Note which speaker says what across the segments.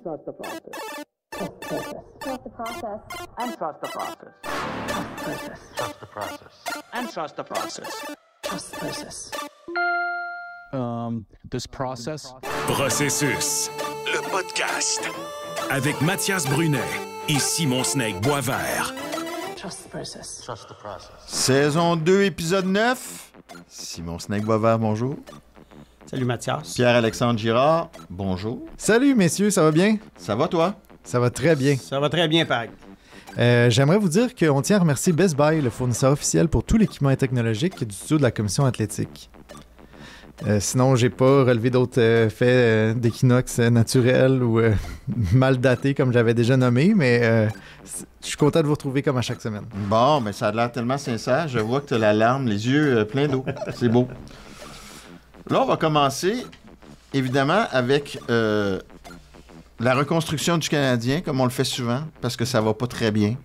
Speaker 1: Trust the process. Trust the process. And trust the process. Trust the process. And trust the process. Trust the process.
Speaker 2: This process.
Speaker 3: Processus, le podcast. Avec Mathias Brunet et Simon Snake Boisvert.
Speaker 1: Trust the process. Trust the process.
Speaker 4: Saison 2, épisode 9. Simon Snake Boisvert, bonjour.
Speaker 5: Salut Mathias.
Speaker 4: Pierre-Alexandre Girard, bonjour.
Speaker 6: Salut messieurs, ça va bien?
Speaker 4: Ça va toi?
Speaker 6: Ça va très bien.
Speaker 5: Ça va très bien, Pag.
Speaker 6: J'aimerais vous dire qu'on tient à remercier Best Buy, le fournisseur officiel pour tout l'équipement technologique du studio de la commission athlétique. Sinon, j'ai pas relevé d'autres faits d'équinoxe naturel ou mal datés comme j'avais déjà nommé, mais je suis content de vous retrouver comme à chaque semaine.
Speaker 4: Bon, mais ça a l'air tellement sincère. Je vois que tu as la larme, les yeux pleins d'eau. C'est beau. Là, on va commencer, évidemment, avec la reconstruction du Canadien, comme on le fait souvent, parce que ça va pas très bien.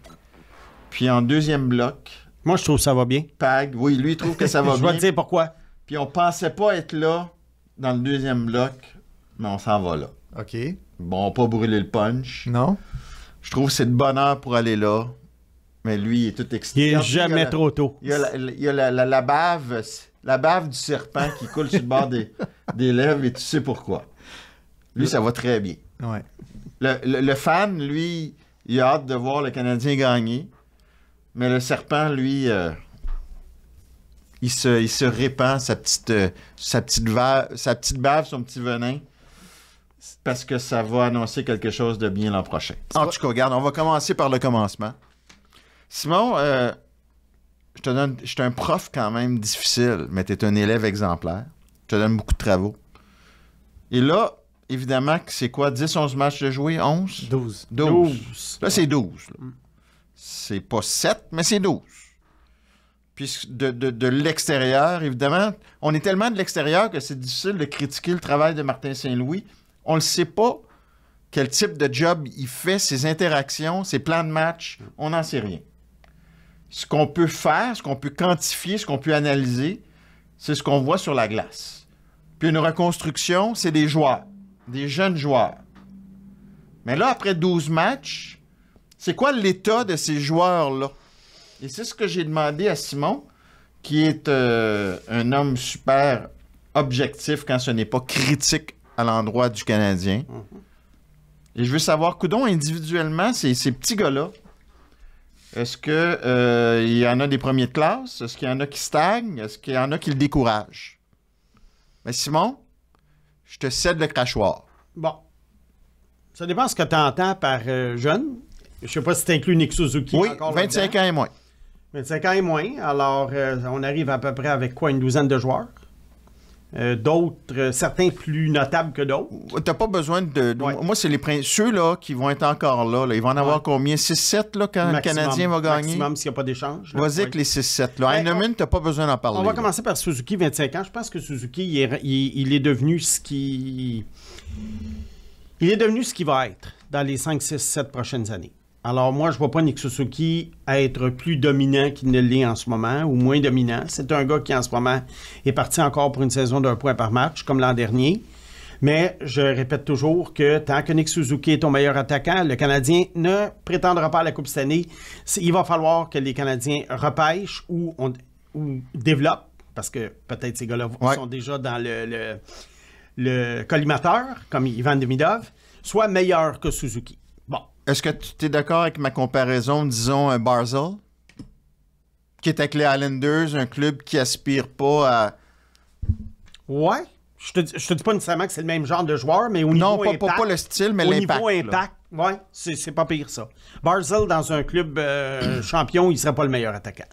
Speaker 4: Puis en deuxième bloc...
Speaker 5: Moi, je trouve que ça va bien.
Speaker 4: Pag, oui, lui, il trouve que ça va bien.
Speaker 5: Je vais te dire pourquoi.
Speaker 4: Puis on pensait pas être là, dans le deuxième bloc, mais on s'en va là.
Speaker 6: OK.
Speaker 4: Bon, pas brûler le punch.
Speaker 6: Non?
Speaker 4: Je trouve que c'est de bonne heure pour aller là. Mais lui, il est tout excité.
Speaker 5: Il est jamais trop tôt.
Speaker 4: Il y a la bave... La bave du serpent qui coule sur le bord des lèvres et tu sais pourquoi. Lui, ça va très bien.
Speaker 6: Ouais.
Speaker 4: Le fan, lui, il a hâte de voir le Canadien gagner. Mais le serpent, lui, il se répand sa petite bave, son petit venin, parce que ça va annoncer quelque chose de bien l'an prochain. En tout cas, regarde, on va commencer par le commencement. Simon, je suis un prof quand même difficile, mais tu es un élève exemplaire. Je te donne beaucoup de travaux. Et là, évidemment, c'est quoi? 10, 11 matchs de jouer? 11?
Speaker 6: 12.
Speaker 4: 12. Là, c'est 12. Là. C'est pas 7, mais c'est 12. Puis de l'extérieur, évidemment, on est tellement de l'extérieur que c'est difficile de critiquer le travail de Martin Saint-Louis. On ne sait pas quel type de job il fait, ses interactions, ses plans de match. On n'en sait rien. Ce qu'on peut faire, ce qu'on peut quantifier, ce qu'on peut analyser, c'est ce qu'on voit sur la glace. Puis une reconstruction, c'est des joueurs, des jeunes joueurs. Mais là, après 12 matchs, c'est quoi l'état de ces joueurs-là? Et c'est ce que j'ai demandé à Simon, qui est un homme super objectif quand ce n'est pas critique à l'endroit du Canadien. Et je veux savoir, coudonc, individuellement, ces petits gars-là, est-ce qu'il y en a des premiers de classe? Est-ce qu'il y en a qui stagnent? Est-ce qu'il y en a qui le découragent? Mais Simon, je te cède le crachoir.
Speaker 5: Bon. Ça dépend de ce que tu entends par jeune. Je sais pas si tu inclus Nick Suzuki.
Speaker 4: Oui,
Speaker 5: encore
Speaker 4: 25 ans et moins.
Speaker 5: 25 ans et moins. Alors, on arrive à peu près avec quoi? Une douzaine de joueurs. D'autres, certains plus notables que d'autres.
Speaker 4: T'as pas besoin de...
Speaker 5: Ouais.
Speaker 4: Moi, c'est ceux-là qui vont être encore là. Ils vont en avoir combien? 6-7 là, quand le Canadien va gagner?
Speaker 5: Maximum s'il n'y a pas d'échange.
Speaker 4: Vas-y avec les 6-7. Heinemann, t'as pas besoin d'en parler.
Speaker 5: On va commencer par Suzuki, 25 ans. Je pense que Suzuki, il est devenu ce qui... Il est devenu ce qu'il va être dans les 5, 6, 7 prochaines années. Alors, moi, je ne vois pas Nick Suzuki être plus dominant qu'il ne l'est en ce moment, ou moins dominant. C'est un gars qui, en ce moment, est parti encore pour une saison d'1 point par match, comme l'an dernier. Mais je répète toujours que tant que Nick Suzuki est ton meilleur attaquant, le Canadien ne prétendra pas à la Coupe cette année. Il va falloir que les Canadiens repêchent ou développent, parce que peut-être ces gars-là sont déjà dans le collimateur, comme Ivan Demidov, soit meilleurs que Suzuki. Bon.
Speaker 4: Est-ce que tu es d'accord avec ma comparaison, disons, Barzal, qui est avec les Islanders, un club qui aspire pas à...
Speaker 5: Ouais. Je te dis pas nécessairement que c'est le même genre de joueur, mais au niveau impact...
Speaker 4: Non, pas le style, mais l'impact.
Speaker 5: Au niveau impact, ouais, c'est pas pire ça. Barzal, dans un club champion, il serait pas le meilleur attaquant.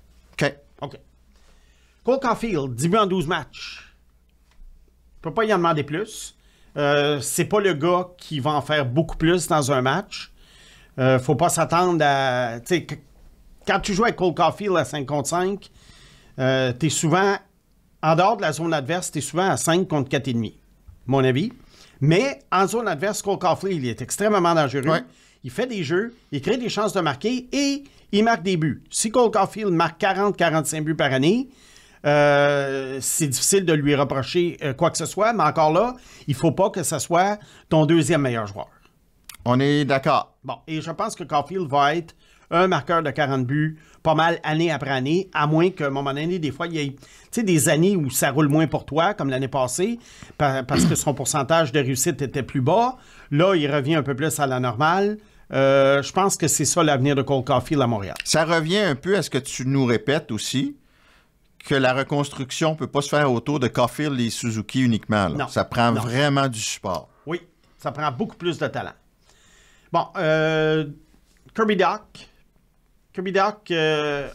Speaker 5: OK. Cole Caulfield, 10 buts en 12 matchs. Je peux pas y en demander plus. C'est pas le gars qui va en faire beaucoup plus dans un match. Faut pas s'attendre à... Quand tu joues avec Cole Caulfield à 5 contre 5, t'es souvent... En dehors de la zone adverse, t'es souvent à 5 contre 4,5, mon avis. Mais en zone adverse, Cole Caulfield, il est extrêmement dangereux. Ouais. Il fait des jeux, il crée des chances de marquer et il marque des buts. Si Cole Caulfield marque 40-45 buts par année, c'est difficile de lui reprocher quoi que ce soit, mais encore là, il ne faut pas que ce soit ton deuxième meilleur joueur.
Speaker 4: On est d'accord.
Speaker 5: Bon, et je pense que Caulfield va être un marqueur de 40 buts pas mal année après année, à moins qu'à un moment donné, des fois, il y ait des années où ça roule moins pour toi, comme l'année passée, parce que son pourcentage de réussite était plus bas. Là, il revient un peu plus à la normale. Je pense que c'est ça l'avenir de Cole Caulfield à Montréal.
Speaker 4: Ça revient un peu à ce que tu nous répètes aussi, que la reconstruction ne peut pas se faire autour de Caulfield et Suzuki uniquement. Là.
Speaker 5: Non.
Speaker 4: Ça prend
Speaker 5: Non.
Speaker 4: vraiment du support.
Speaker 5: Oui, ça prend beaucoup plus de talent. Bon, Kirby Dach. Kirby Dach, je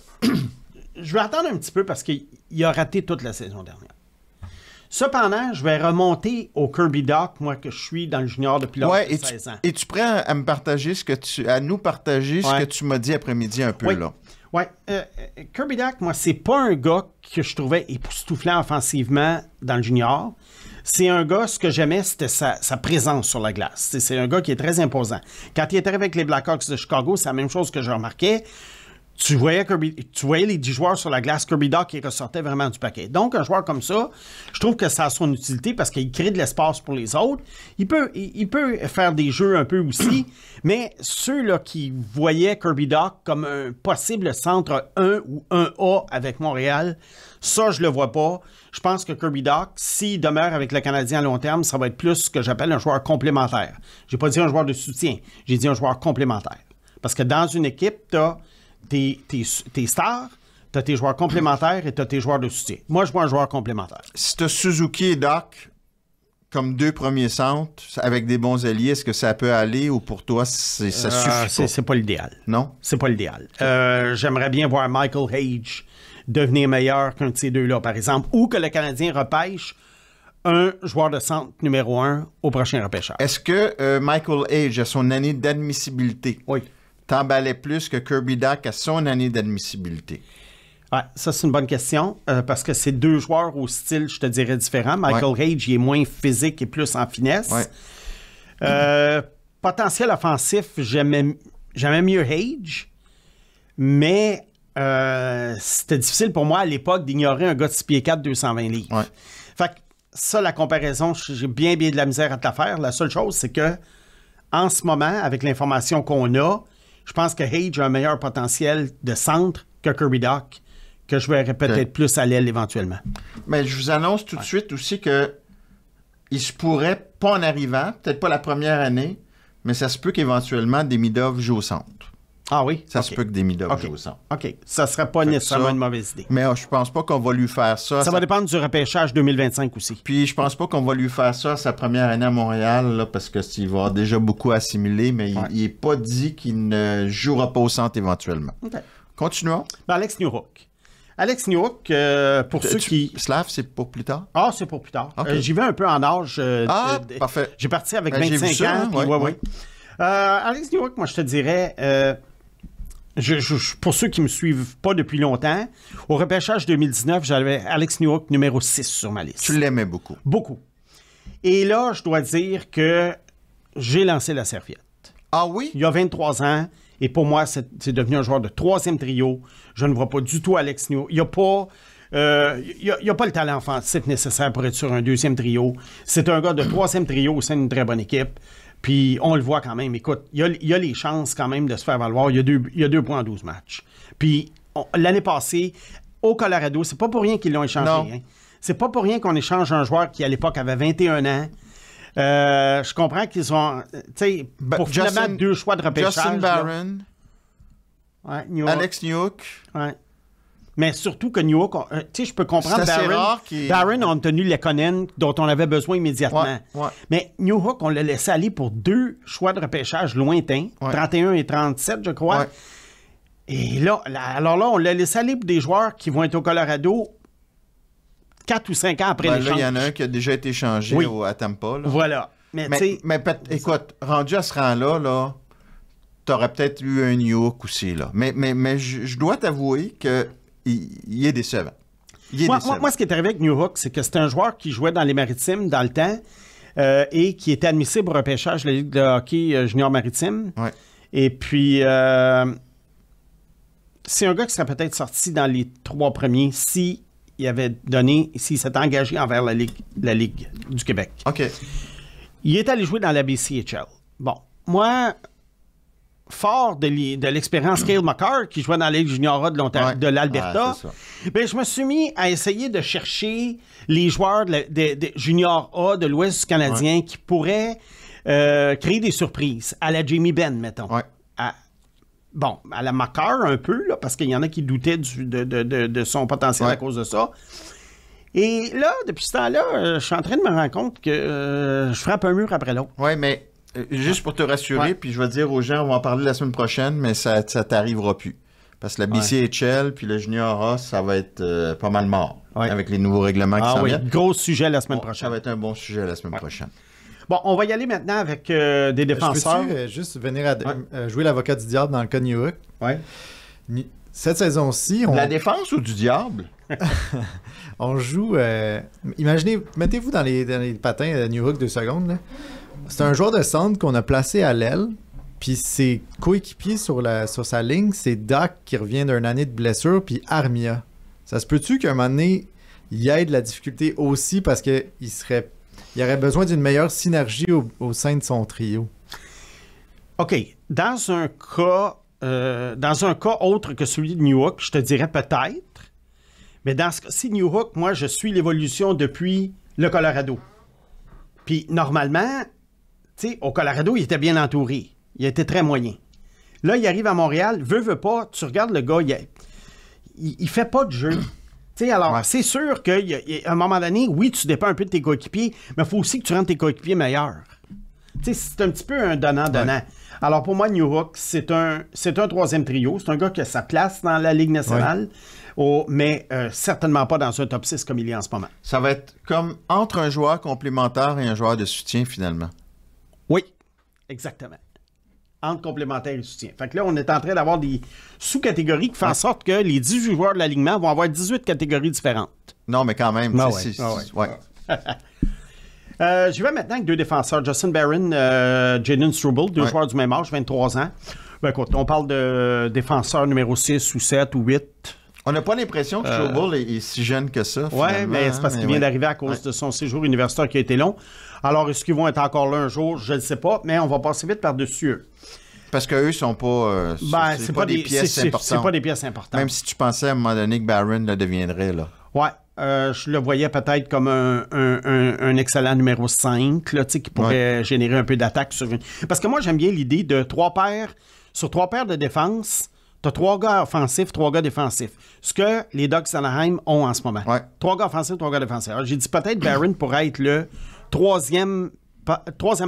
Speaker 5: vais attendre un petit peu parce qu'il a raté toute la saison dernière. Cependant, je vais remonter au Kirby Dach, moi que je suis dans le junior depuis l'âge de 16 ans.
Speaker 4: Es-tu prêt à me partager à nous partager ce que tu m'as dit après-midi un peu
Speaker 5: Oui.
Speaker 4: là?
Speaker 5: Oui. Kirby Dach, moi, c'est pas un gars que je trouvais époustouflant offensivement dans le junior. C'est un gars, ce que j'aimais, c'était sa présence sur la glace. C'est un gars qui est très imposant. Quand il était avec les Blackhawks de Chicago, c'est la même chose que je remarquais. Tu voyais les 10 joueurs sur la glace, Kirby Dach, qui ressortait vraiment du paquet. Donc, un joueur comme ça, je trouve que ça a son utilité parce qu'il crée de l'espace pour les autres. Il peut faire des jeux un peu aussi, mais ceux-là qui voyaient Kirby Dach comme un possible centre 1 ou 1A avec Montréal, ça, je le vois pas. Je pense que Kirby Dach, s'il demeure avec le Canadien à long terme, ça va être plus ce que j'appelle un joueur complémentaire. J'ai pas dit un joueur de soutien, j'ai dit un joueur complémentaire. Parce que dans une équipe, tu as tes stars, tu as tes joueurs complémentaires et tu as tes joueurs de soutien. Moi, je vois un joueur complémentaire.
Speaker 4: Si tu as Suzuki et Dach comme deux premiers centres, avec des bons alliés, est-ce que ça peut aller ou pour toi, ça suffit pas?
Speaker 5: C'est pas l'idéal.
Speaker 4: Non?
Speaker 5: C'est pas l'idéal. J'aimerais bien voir Michael Hage devenir meilleur qu'un de ces deux-là, par exemple, ou que le Canadien repêche un joueur de centre numéro 1 au prochain repêchage.
Speaker 4: Est-ce que Michael Hage, à son année d'admissibilité,
Speaker 5: Oui.
Speaker 4: t'emballait plus que Kirby Dach à son année d'admissibilité?
Speaker 5: Ouais, ça, c'est une bonne question, parce que c'est deux joueurs au style, je te dirais, différent. Michael Hage, il est moins physique et plus en finesse.
Speaker 4: Ouais.
Speaker 5: Potentiel offensif, j'aimais mieux Hage, mais c'était difficile pour moi à l'époque d'ignorer un gars de 6 pieds 4, 220 livres.
Speaker 4: Ouais.
Speaker 5: Fait que ça, la comparaison, j'ai bien de la misère à te la faire. La seule chose, c'est que en ce moment, avec l'information qu'on a, je pense que Hage a un meilleur potentiel de centre que Kirby Dach, que je verrais peut-être plus à l'aile éventuellement.
Speaker 4: Mais je vous annonce tout de suite aussi que il se pourrait, pas en arrivant, peut-être pas la première année, mais ça se peut qu'éventuellement Demidov joue au centre.
Speaker 5: Ah oui?
Speaker 4: Ça se peut que Demidov joue au centre.
Speaker 5: OK. Ça serait pas nécessairement une mauvaise idée.
Speaker 4: Mais je pense pas qu'on va lui faire ça.
Speaker 5: Ça va dépendre du repêchage 2025 aussi.
Speaker 4: Puis je pense pas qu'on va lui faire ça sa première année à Montréal, là, parce qu'il va avoir déjà beaucoup assimilé, mais il n'est pas dit qu'il ne jouera pas au centre éventuellement.
Speaker 5: OK.
Speaker 4: Continuons.
Speaker 5: Alex Newhook. Alex Newhook, pour ceux qui...
Speaker 4: Slav, c'est pour plus tard?
Speaker 5: Ah, c'est pour plus tard.
Speaker 4: Okay.
Speaker 5: J'y vais un peu en âge.
Speaker 4: Parfait.
Speaker 5: J'ai parti avec
Speaker 4: j'ai
Speaker 5: 25
Speaker 4: vu ça,
Speaker 5: ans.
Speaker 4: hein? Ouais.
Speaker 5: Alex Newhook, moi, je te dirais... pour ceux qui ne me suivent pas depuis longtemps, au repêchage 2019, j'avais Alex Newhook numéro 6 sur ma liste.
Speaker 4: Tu l'aimais beaucoup.
Speaker 5: Beaucoup. Et là, je dois dire que j'ai lancé la serviette.
Speaker 4: Ah oui?
Speaker 5: Il y a 23 ans, et pour moi, c'est devenu un joueur de troisième trio. Je ne vois pas du tout Alex Newhook. Il n'y a pas... il n'y a pas le talent offensif nécessaire pour être sur un deuxième trio. C'est un gars de troisième trio au sein d'une très bonne équipe. Puis on le voit quand même. Écoute, il y a les chances quand même de se faire valoir. Il y a 2 points en 12 matchs. Puis l'année passée, au Colorado, c'est pas pour rien qu'ils l'ont échangé. Hein. C'est pas pour rien qu'on échange un joueur qui, à l'époque, avait 21 ans. Je comprends qu'ils ont... Tu sais, pour finalement 2 choix de repêchage.
Speaker 4: Justin Barron.
Speaker 5: Ouais,
Speaker 4: Alex Newhook.
Speaker 5: Ouais. Mais surtout que Newhook, tu sais, je peux comprendre
Speaker 4: Barron
Speaker 5: a tenu Lekonen, dont on avait besoin immédiatement.
Speaker 4: Ouais.
Speaker 5: Mais Newhook, on l'a laissé aller pour 2 choix de repêchage lointains, 31 et 37, je crois.
Speaker 4: Ouais.
Speaker 5: Et là, on l'a laissé aller pour des joueurs qui vont être au Colorado 4 ou 5 ans après l'échange.
Speaker 4: Là, il y en a un qui a déjà été échangé à Tampa. Là.
Speaker 5: Voilà. Mais
Speaker 4: écoute, rendu à ce rang-là, t'aurais peut-être eu un Newhook aussi. Là. Mais je dois t'avouer que il est décevant.
Speaker 5: Moi, ce qui est arrivé avec Newhook, c'est que c'était un joueur qui jouait dans les Maritimes dans le temps et qui était admissible au repêchage de la Ligue de hockey junior maritime.
Speaker 4: Ouais.
Speaker 5: Et puis, c'est un gars qui serait peut-être sorti dans les 3 premiers si il avait donné, s'il s'était engagé envers la Ligue du Québec.
Speaker 4: OK.
Speaker 5: Il est allé jouer dans la BCHL. Bon, moi, fort de l'expérience Cale Makar, qui jouait dans la Ligue junior A de l'Alberta, ben, je me suis mis à essayer de chercher les joueurs de junior A de l'Ouest du Canadien qui pourraient créer des surprises, à la Jamie Benn, mettons.
Speaker 4: Ouais.
Speaker 5: À la Makar un peu, là, parce qu'il y en a qui doutaient de son potentiel à cause de ça. Et là, depuis ce temps-là, je suis en train de me rendre compte que je frappe un mur après l'autre.
Speaker 4: Oui, mais juste pour te rassurer, puis je vais dire aux gens, on va en parler la semaine prochaine, mais ça t'arrivera plus. Parce que la BCHL puis le Junior A, ça va être pas mal mort avec les nouveaux règlements qui s'en viennent.
Speaker 5: Gros sujet la semaine prochaine.
Speaker 4: Ça va être un bon sujet la semaine prochaine.
Speaker 5: Bon, on va y aller maintenant avec des défenseurs.
Speaker 6: Je peux juste venir jouer l'avocat du diable dans le cas de New Hook?
Speaker 5: Oui.
Speaker 6: Cette saison-ci,
Speaker 4: La défense ou du diable?
Speaker 6: On joue... imaginez, mettez-vous dans les patins de New Hook 2 secondes. Là. C'est un joueur de centre qu'on a placé à l'aile, puis ses coéquipiers sur sa ligne, c'est Doc qui revient d'une année de blessure, puis Armia. Ça se peut-tu qu'à un moment donné, il y ait de la difficulté aussi parce qu'il aurait besoin d'une meilleure synergie au sein de son trio?
Speaker 5: OK. Dans un cas autre que celui de New Hook, je te dirais peut-être. Mais dans ce cas-ci, New Hook, moi, je suis l'évolution depuis le Colorado. Puis, normalement, tu sais, au Colorado, il était bien entouré. Il était très moyen. Là, il arrive à Montréal, veut pas, tu regardes le gars, il fait pas de jeu. Tu sais, alors, c'est sûr qu'à un moment donné, oui, tu dépends un peu de tes coéquipiers, mais il faut aussi que tu rendes tes coéquipiers meilleurs. Tu sais, c'est un petit peu un donnant-donnant. Ouais. Alors, pour moi, New Hook, c'est un troisième trio. C'est un gars qui a sa place dans la Ligue nationale. Mais certainement pas dans un top 6 comme il est en ce moment.
Speaker 4: Ça va être comme entre un joueur complémentaire et un joueur de soutien, finalement.
Speaker 5: Oui, exactement. Entre complémentaire et soutien. Fait que là, on est en train d'avoir des sous-catégories qui font en sorte que les 18 joueurs de l'alignement vont avoir 18 catégories différentes.
Speaker 4: Non, mais quand même.
Speaker 5: Je vais maintenant avec deux défenseurs, Justin Barron, Jayden Struble, deux joueurs du même âge, 23 ans. Ben, écoute, on parle de défenseurs numéro 6 ou 7 ou 8.
Speaker 4: On n'a pas l'impression que Struble est si jeune que ça.
Speaker 5: Oui, mais c'est parce qu'il vient d'arriver à cause de son séjour universitaire qui a été long. Alors, est-ce qu'ils vont être encore là un jour? Je ne le sais pas, mais on va passer vite par-dessus eux.
Speaker 4: Parce qu'eux ne sont pas...
Speaker 5: c'est pas des pièces importantes. C'est pas des pièces importantes.
Speaker 4: Même si tu pensais à un moment donné que Barron le deviendrait, là.
Speaker 5: Oui. Je le voyais peut-être comme un excellent numéro 5, là, qui pourrait générer un peu d'attaque. Parce que moi, j'aime bien l'idée de 3 paires. Sur 3 paires de défense, tu as 3 gars offensifs, 3 gars défensifs. Ce que les Ducks d'Anaheim ont en ce moment. 3 gars offensifs, 3 gars défensifs. Alors, j'ai dit peut-être Barron pourrait être le troisième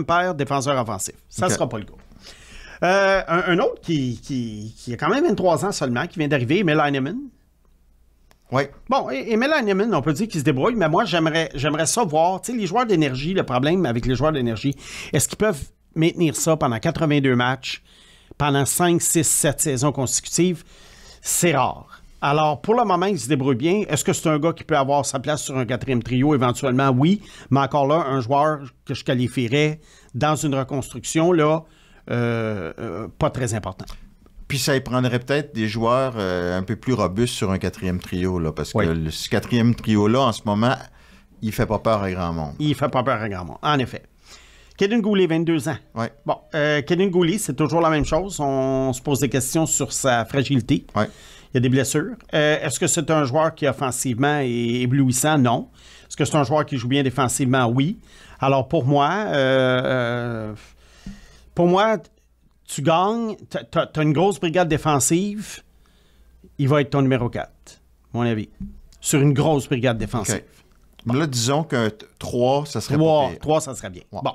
Speaker 5: paire défenseur offensif. Ça ne sera pas le cas. Un autre qui a quand même 23 ans seulement, qui vient d'arriver, Emil Heinemann.
Speaker 4: Oui.
Speaker 5: Bon, Emil Heinemann, on peut dire qu'il se débrouille, mais moi, j'aimerais ça voir. Tu sais, les joueurs d'énergie, le problème avec les joueurs d'énergie, est-ce qu'ils peuvent maintenir ça pendant 82 matchs, pendant 5, 6, 7 saisons consécutives? C'est rare. Alors, pour le moment, il se débrouille bien. Est-ce que c'est un gars qui peut avoir sa place sur un 4e trio? Éventuellement, oui. Mais encore là, un joueur que je qualifierais dans une reconstruction, là, pas très important.
Speaker 4: Puis ça y prendrait peut-être des joueurs un peu plus robustes sur un 4e trio, là, parce que ce 4e trio-là, en ce moment, il fait pas peur à grand monde.
Speaker 5: Il fait pas peur à grand monde, en effet. Kaden Goulet, 22 ans.
Speaker 4: Oui.
Speaker 5: Bon, Kaden Goulet, c'est toujours la même chose. On se pose des questions sur sa fragilité.
Speaker 4: Oui.
Speaker 5: Il y a des blessures. Est-ce que c'est un joueur qui, offensivement, est éblouissant? Non. Est-ce que c'est un joueur qui joue bien défensivement? Oui. Alors, pour moi, tu gagnes, tu as une grosse brigade défensive, il va être ton numéro 4, mon avis. Sur une grosse brigade défensive.
Speaker 4: Okay. Bon. Là, disons que 3, ça serait
Speaker 5: 3, ça serait bien. Wow. Bon.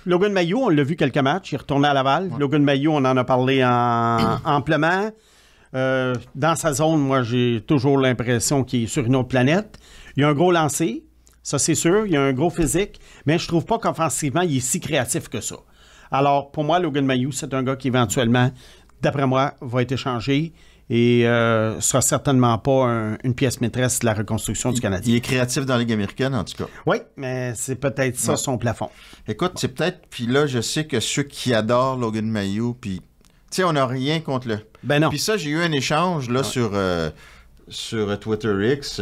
Speaker 5: Logan Mailloux, on l'a vu quelques matchs, il est retourné à Laval. Ouais. Logan Mailloux, on en a parlé amplement. Dans sa zone, moi, j'ai toujours l'impression qu'il est sur une autre planète. Il y a un gros lancer. Ça, c'est sûr. Il y a un gros physique. Mais je trouve pas qu'offensivement, il est si créatif que ça. Alors, pour moi, Logan Mailloux, c'est un gars qui, éventuellement, d'après moi, va être échangé et sera certainement pas une pièce maîtresse de la reconstruction du Canadien.
Speaker 4: Il est créatif dans la Ligue américaine, en tout cas.
Speaker 5: Oui, mais c'est peut-être ça, son plafond.
Speaker 4: Écoute, c'est peut-être... Puis là, je sais que ceux qui adorent Logan Mailloux, puis... Tu sais, on n'a rien contre le...
Speaker 5: Ben non.
Speaker 4: Puis ça, j'ai eu un échange, là, sur... sur Twitter X,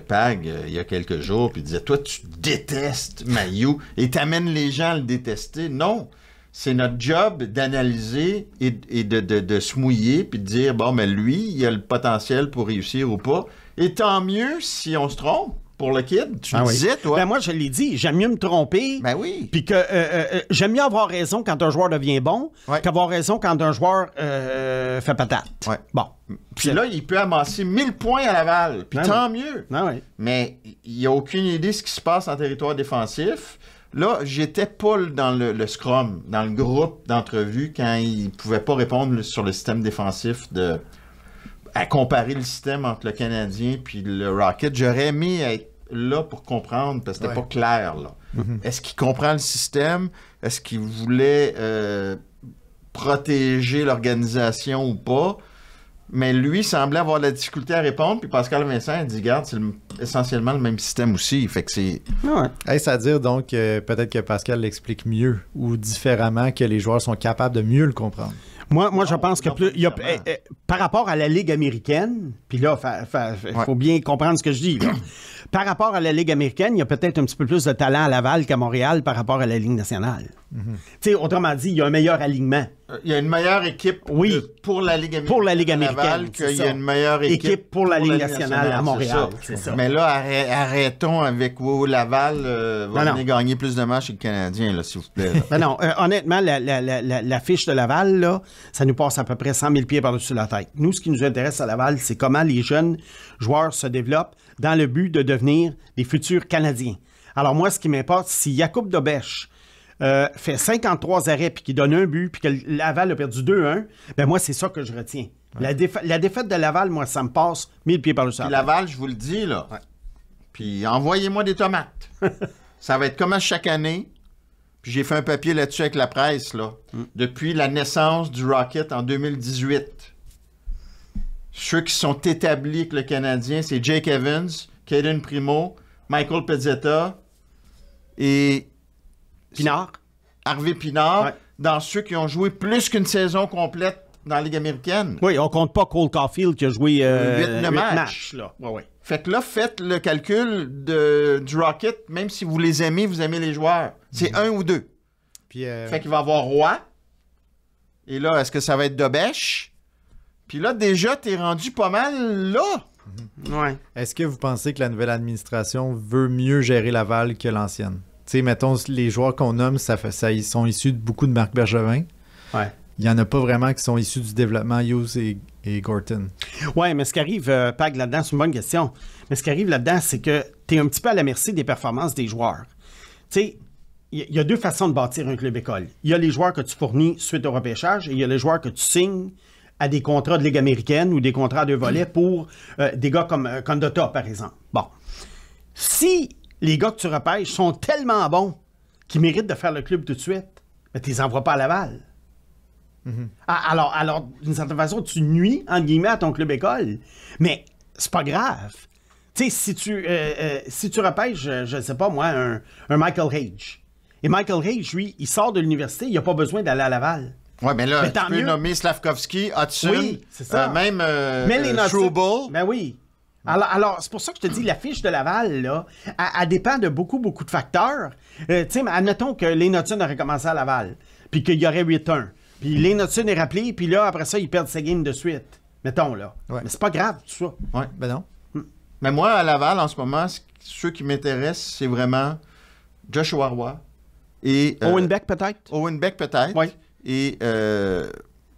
Speaker 4: Pag, il y a quelques jours, puis il disait « Toi, tu détestes Mailloux et t'amènes les gens à le détester. » Non! C'est notre job d'analyser et de se mouiller puis de dire, bon, mais lui, il a le potentiel pour réussir ou pas. Et tant mieux si on se trompe pour le kid. Tu le disais, toi.
Speaker 5: Ben moi, je l'ai dit, j'aime mieux me tromper.
Speaker 4: Ben oui.
Speaker 5: Puis que j'aime mieux avoir raison quand un joueur devient bon qu'avoir raison quand un joueur fait patate.
Speaker 4: Ouais.
Speaker 5: Bon.
Speaker 4: Puis là, il peut amasser 1000 points à Laval. Puis tant mieux.
Speaker 5: Ah oui.
Speaker 4: Mais il n'y a aucune idée de ce qui se passe en territoire défensif. Là, j'étais pas dans le scrum, dans le groupe d'entrevue, quand il pouvait pas répondre sur le système défensif à comparer le système entre le Canadien puis le Rocket. J'aurais aimé être là pour comprendre, parce que c'était pas clair, là. Est-ce qu'il comprend le système? Est-ce qu'il voulait protéger l'organisation ou pas? Mais lui semblait avoir de la difficulté à répondre, puis Pascal Vincent a dit, regarde, c'est essentiellement le même système aussi, fait que c'est...
Speaker 6: Est-ce à dire donc peut-être que Pascal l'explique mieux ou différemment, que les joueurs sont capables de mieux le comprendre?
Speaker 5: Moi, je pense que par rapport à la Ligue américaine, puis là, il faut bien comprendre ce que je dis, là. Par rapport à la Ligue américaine, il y a peut-être un petit peu plus de talent à Laval qu'à Montréal par rapport à la Ligue nationale. Tu sais, autrement dit, il y a un meilleur alignement.
Speaker 4: Il y a une meilleure équipe pour la Ligue américaine.
Speaker 5: Pour la Ligue américaine.
Speaker 4: Qu'il y a une meilleure équipe
Speaker 5: pour la Ligue nationale à Montréal.
Speaker 4: C'est ça. Mais là, arrêtons avec Laval va venir gagner plus de matchs que le Canadien, là, s'il vous plaît.
Speaker 5: Ben non, honnêtement, la fiche de Laval, là, ça nous passe à peu près 100 000 pieds par-dessus la tête. Nous, ce qui nous intéresse à Laval, c'est comment les jeunes joueurs se développent dans le but de devenir des futurs Canadiens. Alors moi, ce qui m'importe, si Jakub Dobeš fait 53 arrêts puis qu'il donne un but puis que Laval a perdu 2-1, ben moi, c'est ça que je retiens. La défaite de Laval, moi, ça me passe 1000 pieds par-dessus la tête.
Speaker 4: Laval, je vous le dis, là, puis envoyez-moi des tomates. Ça va être comme à chaque année. Puis j'ai fait un papier là-dessus avec la presse, là. Depuis la naissance du Rocket en 2018. Ceux qui sont établis avec le Canadien, c'est Jake Evans, Caden Primo, Michael Pezzetta et...
Speaker 5: Pinard.
Speaker 4: Harvey Pinard, dans ceux qui ont joué plus qu'une saison complète dans la Ligue américaine.
Speaker 5: Oui, on compte pas Cole Caulfield qui a joué 8
Speaker 4: matchs.
Speaker 5: Là.
Speaker 4: Fait que là, faites le calcul du Rocket, même si vous les aimez, vous aimez les joueurs. C'est 1 ou 2.
Speaker 6: Puis,
Speaker 4: fait qu'il va y avoir Roy. Et là, est-ce que ça va être Dobeš? Puis là, déjà, t'es rendu pas mal là.
Speaker 5: Ouais.
Speaker 6: Est-ce que vous pensez que la nouvelle administration veut mieux gérer Laval que l'ancienne? Tu sais, mettons, les joueurs qu'on nomme, ils sont issus de beaucoup de Marc Bergevin.
Speaker 5: Ouais.
Speaker 6: Il n'y en a pas vraiment qui sont issus du développement Hughes et Gorton.
Speaker 5: Oui, mais ce qui arrive, Pag, là-dedans, c'est une bonne question. Mais ce qui arrive là-dedans, c'est que tu es un petit peu à la merci des performances des joueurs. Tu sais, il y a deux façons de bâtir un club école. Il y a les joueurs que tu fournis suite au repêchage et il y a les joueurs que tu signes à des contrats de Ligue américaine ou des contrats à 2 volets pour des gars comme Condotta, par exemple. Bon. Si les gars que tu repêches sont tellement bons qu'ils méritent de faire le club tout de suite, ben, tu les envoies pas à Laval. Alors, d'une certaine façon, tu nuis, entre guillemets, à ton club école. Mais c'est pas grave. Tu sais, si tu repêches, je ne sais pas moi, un Michael Hage. Et Michael Hage, lui, il sort de l'université, il n'a pas besoin d'aller à Laval.
Speaker 4: Oui, mais là, tu peux nommer Slavkovski, Hudson,
Speaker 5: c'est ça.
Speaker 4: même Struble.
Speaker 5: Ben oui. Alors, c'est pour ça que je te dis, la fiche de Laval, là, elle dépend de beaucoup de facteurs. Tu sais, admettons que Lane Hudson aurait commencé à Laval, puis qu'il y aurait 8-1. Puis Lane Hudson est rappelé, puis là, après ça, il perd sa game de suite. Mettons, là. Ouais. Mais c'est pas grave, tout ça.
Speaker 4: Oui.
Speaker 6: Ben non.
Speaker 4: Mais moi, à Laval, en ce moment, ceux qui m'intéressent, c'est vraiment Joshua Roy et...
Speaker 5: Owen Beck, peut-être?
Speaker 4: Owen Beck, peut-être.
Speaker 5: Oui.
Speaker 4: Et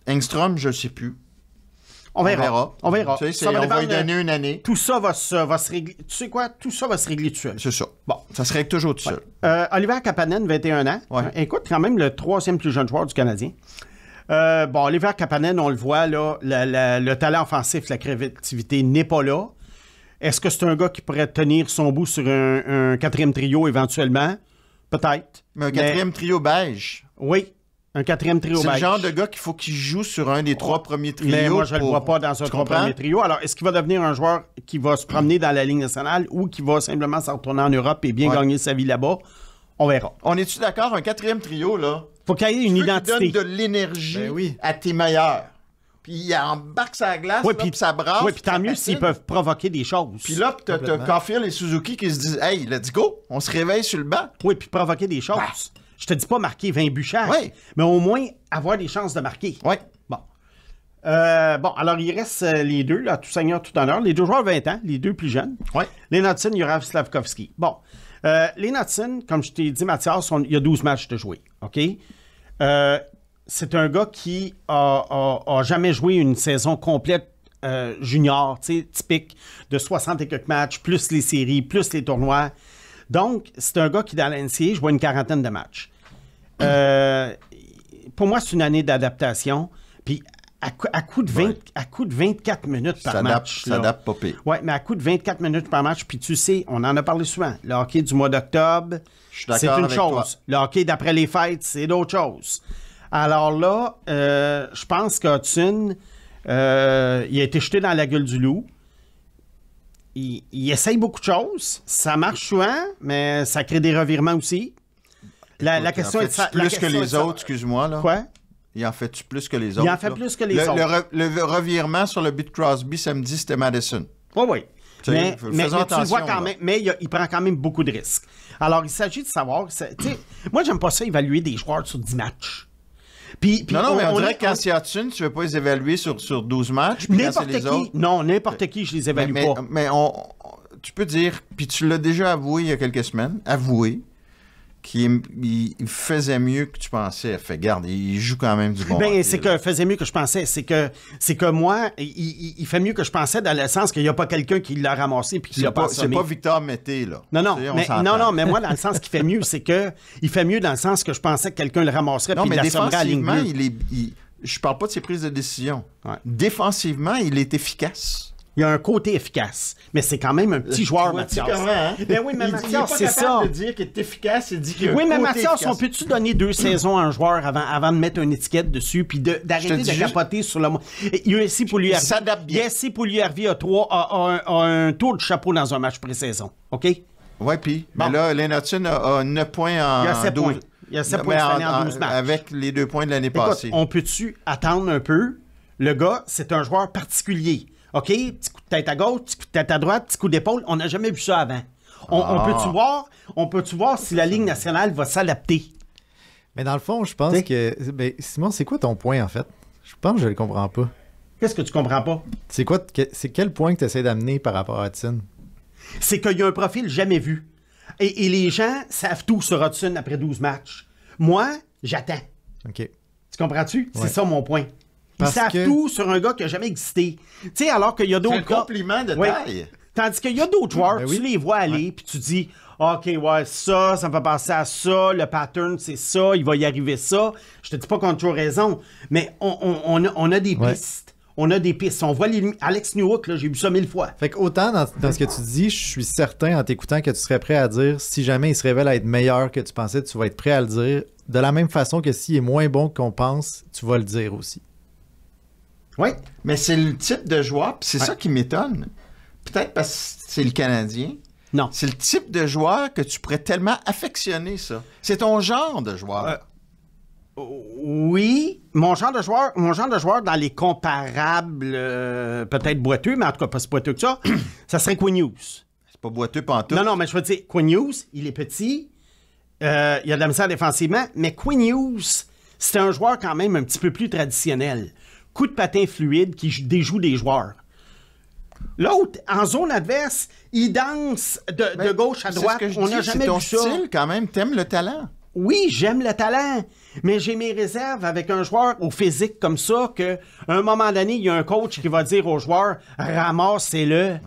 Speaker 4: Engstrom, je ne sais plus.
Speaker 5: On verra.
Speaker 4: Tu sais, on va lui donner une année.
Speaker 5: Tout ça va se régler. Tu sais quoi? Tout ça va se régler tout seul.
Speaker 4: C'est ça.
Speaker 5: Bon.
Speaker 4: Ça se règle toujours tout seul.
Speaker 5: Oliver Kapanen, 21 ans.
Speaker 4: Ouais.
Speaker 5: Écoute, quand même le 3e plus jeune joueur du Canadien. Oliver Kapanen, on le voit, là, le talent offensif, la créativité n'est pas là. Est-ce que c'est un gars qui pourrait tenir son bout sur un 4e trio éventuellement? Peut-être.
Speaker 4: Mais un 4e trio beige.
Speaker 5: Oui. Un 4e trio beige.
Speaker 4: C'est le genre de gars qu'il faut qu'il joue sur un des 3 premiers trios.
Speaker 5: Mais moi, je ne le vois pas dans un 3 premiers trio. Alors, est-ce qu'il va devenir un joueur qui va se promener dans la Ligue nationale ou qui va simplement s'en retourner en Europe et bien gagner sa vie là-bas? On verra.
Speaker 4: On est-tu d'accord? Un 4e trio, là?
Speaker 5: Faut qu'il y ait une identité.
Speaker 4: Qui donne de l'énergie à tes meilleurs. puis il embarque sa glace,
Speaker 5: Oui,
Speaker 4: puis ça brasse.
Speaker 5: Oui, puis tant mieux
Speaker 4: patine.
Speaker 5: s'ils peuvent provoquer des choses.
Speaker 4: Puis là, t'as Caulfield et Suzuki qui se disent « Hey, let's go! » On se réveille sur le banc.
Speaker 5: Oui, puis provoquer des choses.
Speaker 4: Bah.
Speaker 5: Je te dis pas marquer 20 buts chaque,
Speaker 4: Oui.
Speaker 5: mais au moins avoir des chances de marquer.
Speaker 4: Oui.
Speaker 5: Bon. Bon, alors il reste les deux, là, tout seigneur, tout honneur. Les deux joueurs 20 ans, les deux plus jeunes.
Speaker 4: Oui.
Speaker 5: Lane Hudson, Juraj Slavkovski. Bon. Lane Hudson, comme je t'ai dit, Mathias, il y a 12 matchs de jouer. OK? C'est un gars qui a jamais joué une saison complète junior, tu sais, typique de 60 et quelques matchs, plus les séries, plus les tournois. Donc, c'est un gars qui, dans la NCAA, joue une quarantaine de matchs. Pour moi, c'est une année d'adaptation. Puis, à coup de 24 minutes par match.
Speaker 4: Ça adapte pas pire.
Speaker 5: Oui, mais à coup de 24 minutes par match, puis tu sais, on en a parlé souvent. Le hockey du mois d'octobre, c'est une chose. Toi. Le hockey d'après les fêtes, c'est d'autres choses. Alors là, je pense qu'Hudson, il a été jeté dans la gueule du loup. Il essaye beaucoup de choses. Ça marche souvent, mais ça crée des revirements aussi. La question est de
Speaker 4: plus que les autres, excuse-moi. Là.
Speaker 5: Quoi?
Speaker 4: Il en fait-tu plus que les autres?
Speaker 5: Il en fait plus que les autres.
Speaker 4: Le revirement sur le but de Crosby samedi, c'était Madison.
Speaker 5: Oui. Mais tu
Speaker 4: attention,
Speaker 5: le vois quand même, mais il prend quand même beaucoup de risques. Alors, il s'agit de savoir... moi, j'aime pas ça évaluer des joueurs sur 10 matchs. Puis
Speaker 4: mais on dirait que quand c'est Hudson, tu ne veux pas les évaluer sur 12 matchs. Puis
Speaker 5: n'importe
Speaker 4: quand c'est les
Speaker 5: qui.
Speaker 4: Autres,
Speaker 5: non, n'importe qui, je les évalue pas.
Speaker 4: Mais tu peux dire, puis tu l'as déjà avoué il y a quelques semaines, qu'il faisait mieux que tu pensais. Fait, garde, il joue quand même du bon hockey,
Speaker 5: c'est que faisait mieux que je pensais. C'est que moi, il fait mieux que je pensais dans le sens qu'il n'y a pas quelqu'un qui l'a ramassé puis qui l'a pas assommé.
Speaker 4: C'est pas Victor Mété, là.
Speaker 5: Non, mais moi, dans le sens qu'il fait mieux, c'est que il fait mieux dans le sens que je pensais que quelqu'un le ramasserait puis il l'assommerait à la ligne bleue.
Speaker 4: Je parle pas de ses prises de décision.
Speaker 5: Ouais.
Speaker 4: Défensivement, il est efficace.
Speaker 5: Il y a un côté efficace, mais c'est quand même un petit joueur, Mathias. Ben oui, mais Mathias, c'est ça.
Speaker 4: Il de dire qu'il est efficace, il dit qu'il
Speaker 5: oui, mais Mathias, on peut-tu donner 2 saisons à un joueur avant de mettre une étiquette dessus puis d'arrêter de capoter sur le... USC Pouliarvi.
Speaker 4: Il s'adapte bien.
Speaker 5: USC Pouliarvi a un tour de chapeau dans un match pré-saison, OK?
Speaker 4: Oui, puis mais là, Lane Hudson a 9 points en 12.
Speaker 5: Il y a 7 points. Il y a 7 points cette année en 12 matchs.
Speaker 4: Avec les 2 points de l'année passée.
Speaker 5: On peut-tu attendre un peu? Le gars, c'est un joueur particulier. OK, petit coup de tête à gauche, petit coup de tête à droite, petit coup d'épaule. On n'a jamais vu ça avant. On peut-tu voir si la Ligue nationale va s'adapter?
Speaker 6: Mais dans le fond, je pense que... Ben, Simon, c'est quoi ton point, en fait? Je pense que je le comprends pas.
Speaker 5: Qu'est-ce que tu comprends pas?
Speaker 6: C'est quel point que tu essaies d'amener par rapport à Hudson?
Speaker 5: C'est qu'il y a un profil jamais vu. Et les gens savent tout sur Hudson après 12 matchs. Moi, j'attends.
Speaker 6: OK.
Speaker 5: Tu comprends-tu?
Speaker 6: Ouais.
Speaker 5: C'est ça mon point. Ils savent tout sur un gars qui n'a jamais existé. Tu sais, alors qu'il y a d'autres gars...
Speaker 4: C'est un compliment de taille.
Speaker 5: Tandis qu'il y a d'autres joueurs, tu les vois aller, puis tu dis, OK, ouais, ça me fait penser à ça, le pattern, c'est ça, il va y arriver ça. Je te dis pas qu'on a toujours raison, mais on a des pistes. On a des pistes. On voit Alex Newhook, là, j'ai vu ça 1000 fois.
Speaker 6: Fait qu'autant dans ce que tu dis, je suis certain en t'écoutant que tu serais prêt à dire, si jamais il se révèle à être meilleur que tu pensais, tu vas être prêt à le dire. De la même façon que s'il est moins bon qu'on pense, tu vas le dire aussi.
Speaker 5: Oui.
Speaker 4: Mais c'est le type de joueur, puis c'est ça qui m'étonne. Peut-être parce que c'est le Canadien.
Speaker 5: Non.
Speaker 4: C'est le type de joueur que tu pourrais tellement affectionner, ça. C'est ton genre de joueur.
Speaker 5: Oui. Mon genre de joueur dans les comparables, peut-être boiteux, mais en tout cas pas si boiteux que ça, ça serait Quinn Hughes.
Speaker 4: C'est pas boiteux pantoute.
Speaker 5: Non, mais je veux dire, Quinn Hughes, il est petit, il a de la misère défensivement, mais Quinn Hughes, c'est un joueur quand même un petit peu plus traditionnel. Coup de patin fluide qui déjoue des joueurs. L'autre, en zone adverse, il danse de gauche à droite. On n'a jamais vu ça.
Speaker 4: C'est ton style quand même, t'aimes le talent.
Speaker 5: Oui, j'aime le talent, mais j'ai mes réserves avec un joueur au physique comme ça qu'à un moment donné, il y a un coach qui va dire aux joueurs « ramassez-le ».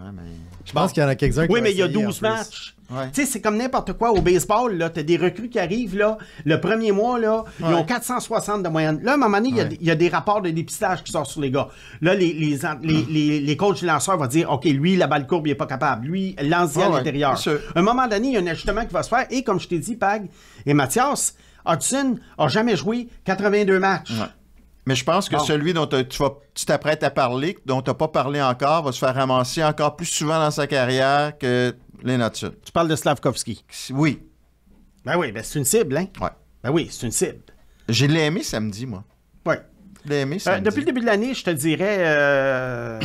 Speaker 6: Je pense qu'il y en a quelques-uns qui
Speaker 5: oui, mais il y a 12 matchs.
Speaker 4: Ouais.
Speaker 5: Tu sais, c'est comme n'importe quoi au baseball, là. T'as des recrues qui arrivent, là. Le premier mois, là, ils ont 460 de moyenne. Là, à un moment donné, il y a des rapports de dépistage qui sortent sur les gars. Là, les coachs lanceurs vont dire, OK, lui, la balle courbe, il est pas capable. Lui, lance-y à l'intérieur. À un moment donné, il y a un ajustement qui va se faire. Et comme je t'ai dit, Pag et Mathias, Hudson a jamais joué 82 matchs.
Speaker 4: Ouais. Mais je pense que celui dont tu t'apprêtes à parler, dont tu n'as pas parlé encore, va se faire ramasser encore plus souvent dans sa carrière que Lane Hudson.
Speaker 5: Tu parles de Slavkovski.
Speaker 4: Oui.
Speaker 5: Ben oui, c'est une cible, hein?
Speaker 4: Ouais.
Speaker 5: Ben oui, c'est une cible.
Speaker 4: Je l'ai aimé samedi, moi.
Speaker 5: Oui.
Speaker 4: l'as aimé, samedi?
Speaker 5: Depuis le début de l'année, je te dirais...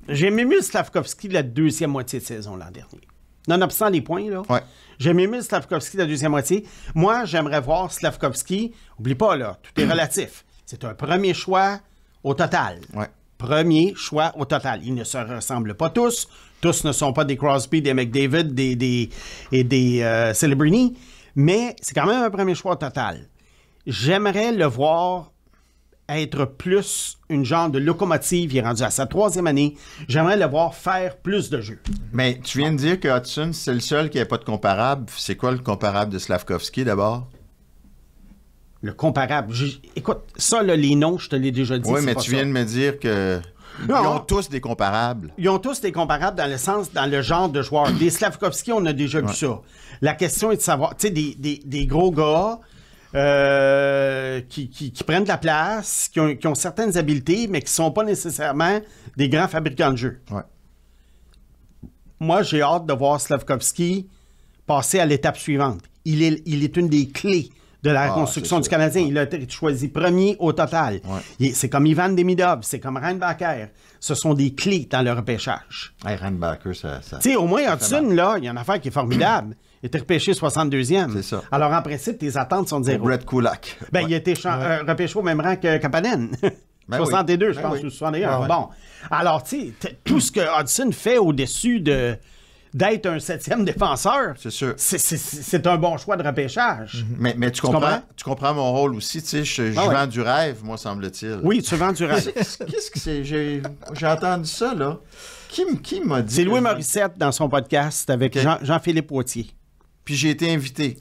Speaker 5: j'ai aimé mieux Slavkovski la deuxième moitié de saison l'an dernier. Nonobstant les points, là.
Speaker 4: Ouais.
Speaker 5: J'ai aimé mieux Slavkovski la deuxième moitié. Moi, j'aimerais voir Slavkovski. Oublie pas, là, tout est relatif. C'est un premier choix au total.
Speaker 4: Ouais.
Speaker 5: Premier choix au total. Ils ne se ressemblent pas tous. Tous ne sont pas des Crosby, des McDavid et des Celebrini. Mais c'est quand même un premier choix au total. J'aimerais le voir être plus une genre de locomotive. Il est rendu à sa 3e année. J'aimerais le voir faire plus de jeux.
Speaker 4: Mais tu viens de dire que Hudson, c'est le seul qui n'a pas de comparable. C'est quoi le comparable de Slavkovski, d'abord?
Speaker 5: Le comparable. Écoute, ça, là, les noms, je te l'ai déjà dit.
Speaker 4: Oui,
Speaker 5: c'est
Speaker 4: mais
Speaker 5: pas
Speaker 4: tu
Speaker 5: ça.
Speaker 4: viens de me dire que...
Speaker 5: Non.
Speaker 4: Ils ont tous des comparables.
Speaker 5: Ils ont tous des comparables dans le sens, dans le genre de joueurs. Des Slavkovski, on a déjà vu ça. La question est de savoir, tu sais, des gros gars qui prennent de la place, qui ont certaines habiletés, mais qui ne sont pas nécessairement des grands fabricants de jeux.
Speaker 4: Ouais.
Speaker 5: Moi, j'ai hâte de voir Slavkovski passer à l'étape suivante. Il est une des clés de la reconstruction du Canadien. Il a été choisi premier au total.
Speaker 4: Ouais.
Speaker 5: C'est comme Ivan Demidov, c'est comme Reinbacher. Ce sont des clés dans le repêchage.
Speaker 4: Hey, Reinbacher, ça...
Speaker 5: Tu sais, au moins, Hudson, là, il y a une affaire qui est formidable. Il était repêché 62e.
Speaker 4: C'est ça.
Speaker 5: Alors, en principe, tes attentes sont de zéro.
Speaker 4: Brett Kulak.
Speaker 5: Ben, il a été repêché au même rang que Kapanen.
Speaker 4: Ben
Speaker 5: 62,
Speaker 4: oui.
Speaker 5: je
Speaker 4: Ben
Speaker 5: pense,
Speaker 4: oui.
Speaker 5: ou 61.
Speaker 6: Ouais.
Speaker 5: Bon. Alors, tu sais, tout ce que Hudson fait au-dessus d'être un 7e défenseur,
Speaker 4: C'est sûr.
Speaker 5: c'est un bon choix de repêchage.
Speaker 4: Mais tu comprends mon rôle aussi. Tu sais, je vends du rêve, moi, semble-t-il.
Speaker 5: Oui, tu vends du rêve.
Speaker 4: Qu'est-ce que c'est? J'ai entendu ça, là. Qui m'a dit...
Speaker 5: C'est
Speaker 4: que
Speaker 5: Louis
Speaker 4: je-
Speaker 5: Morissette dans son podcast avec
Speaker 4: Ok.
Speaker 5: Jean-Philippe Wautier.
Speaker 4: Puis j'ai été invité.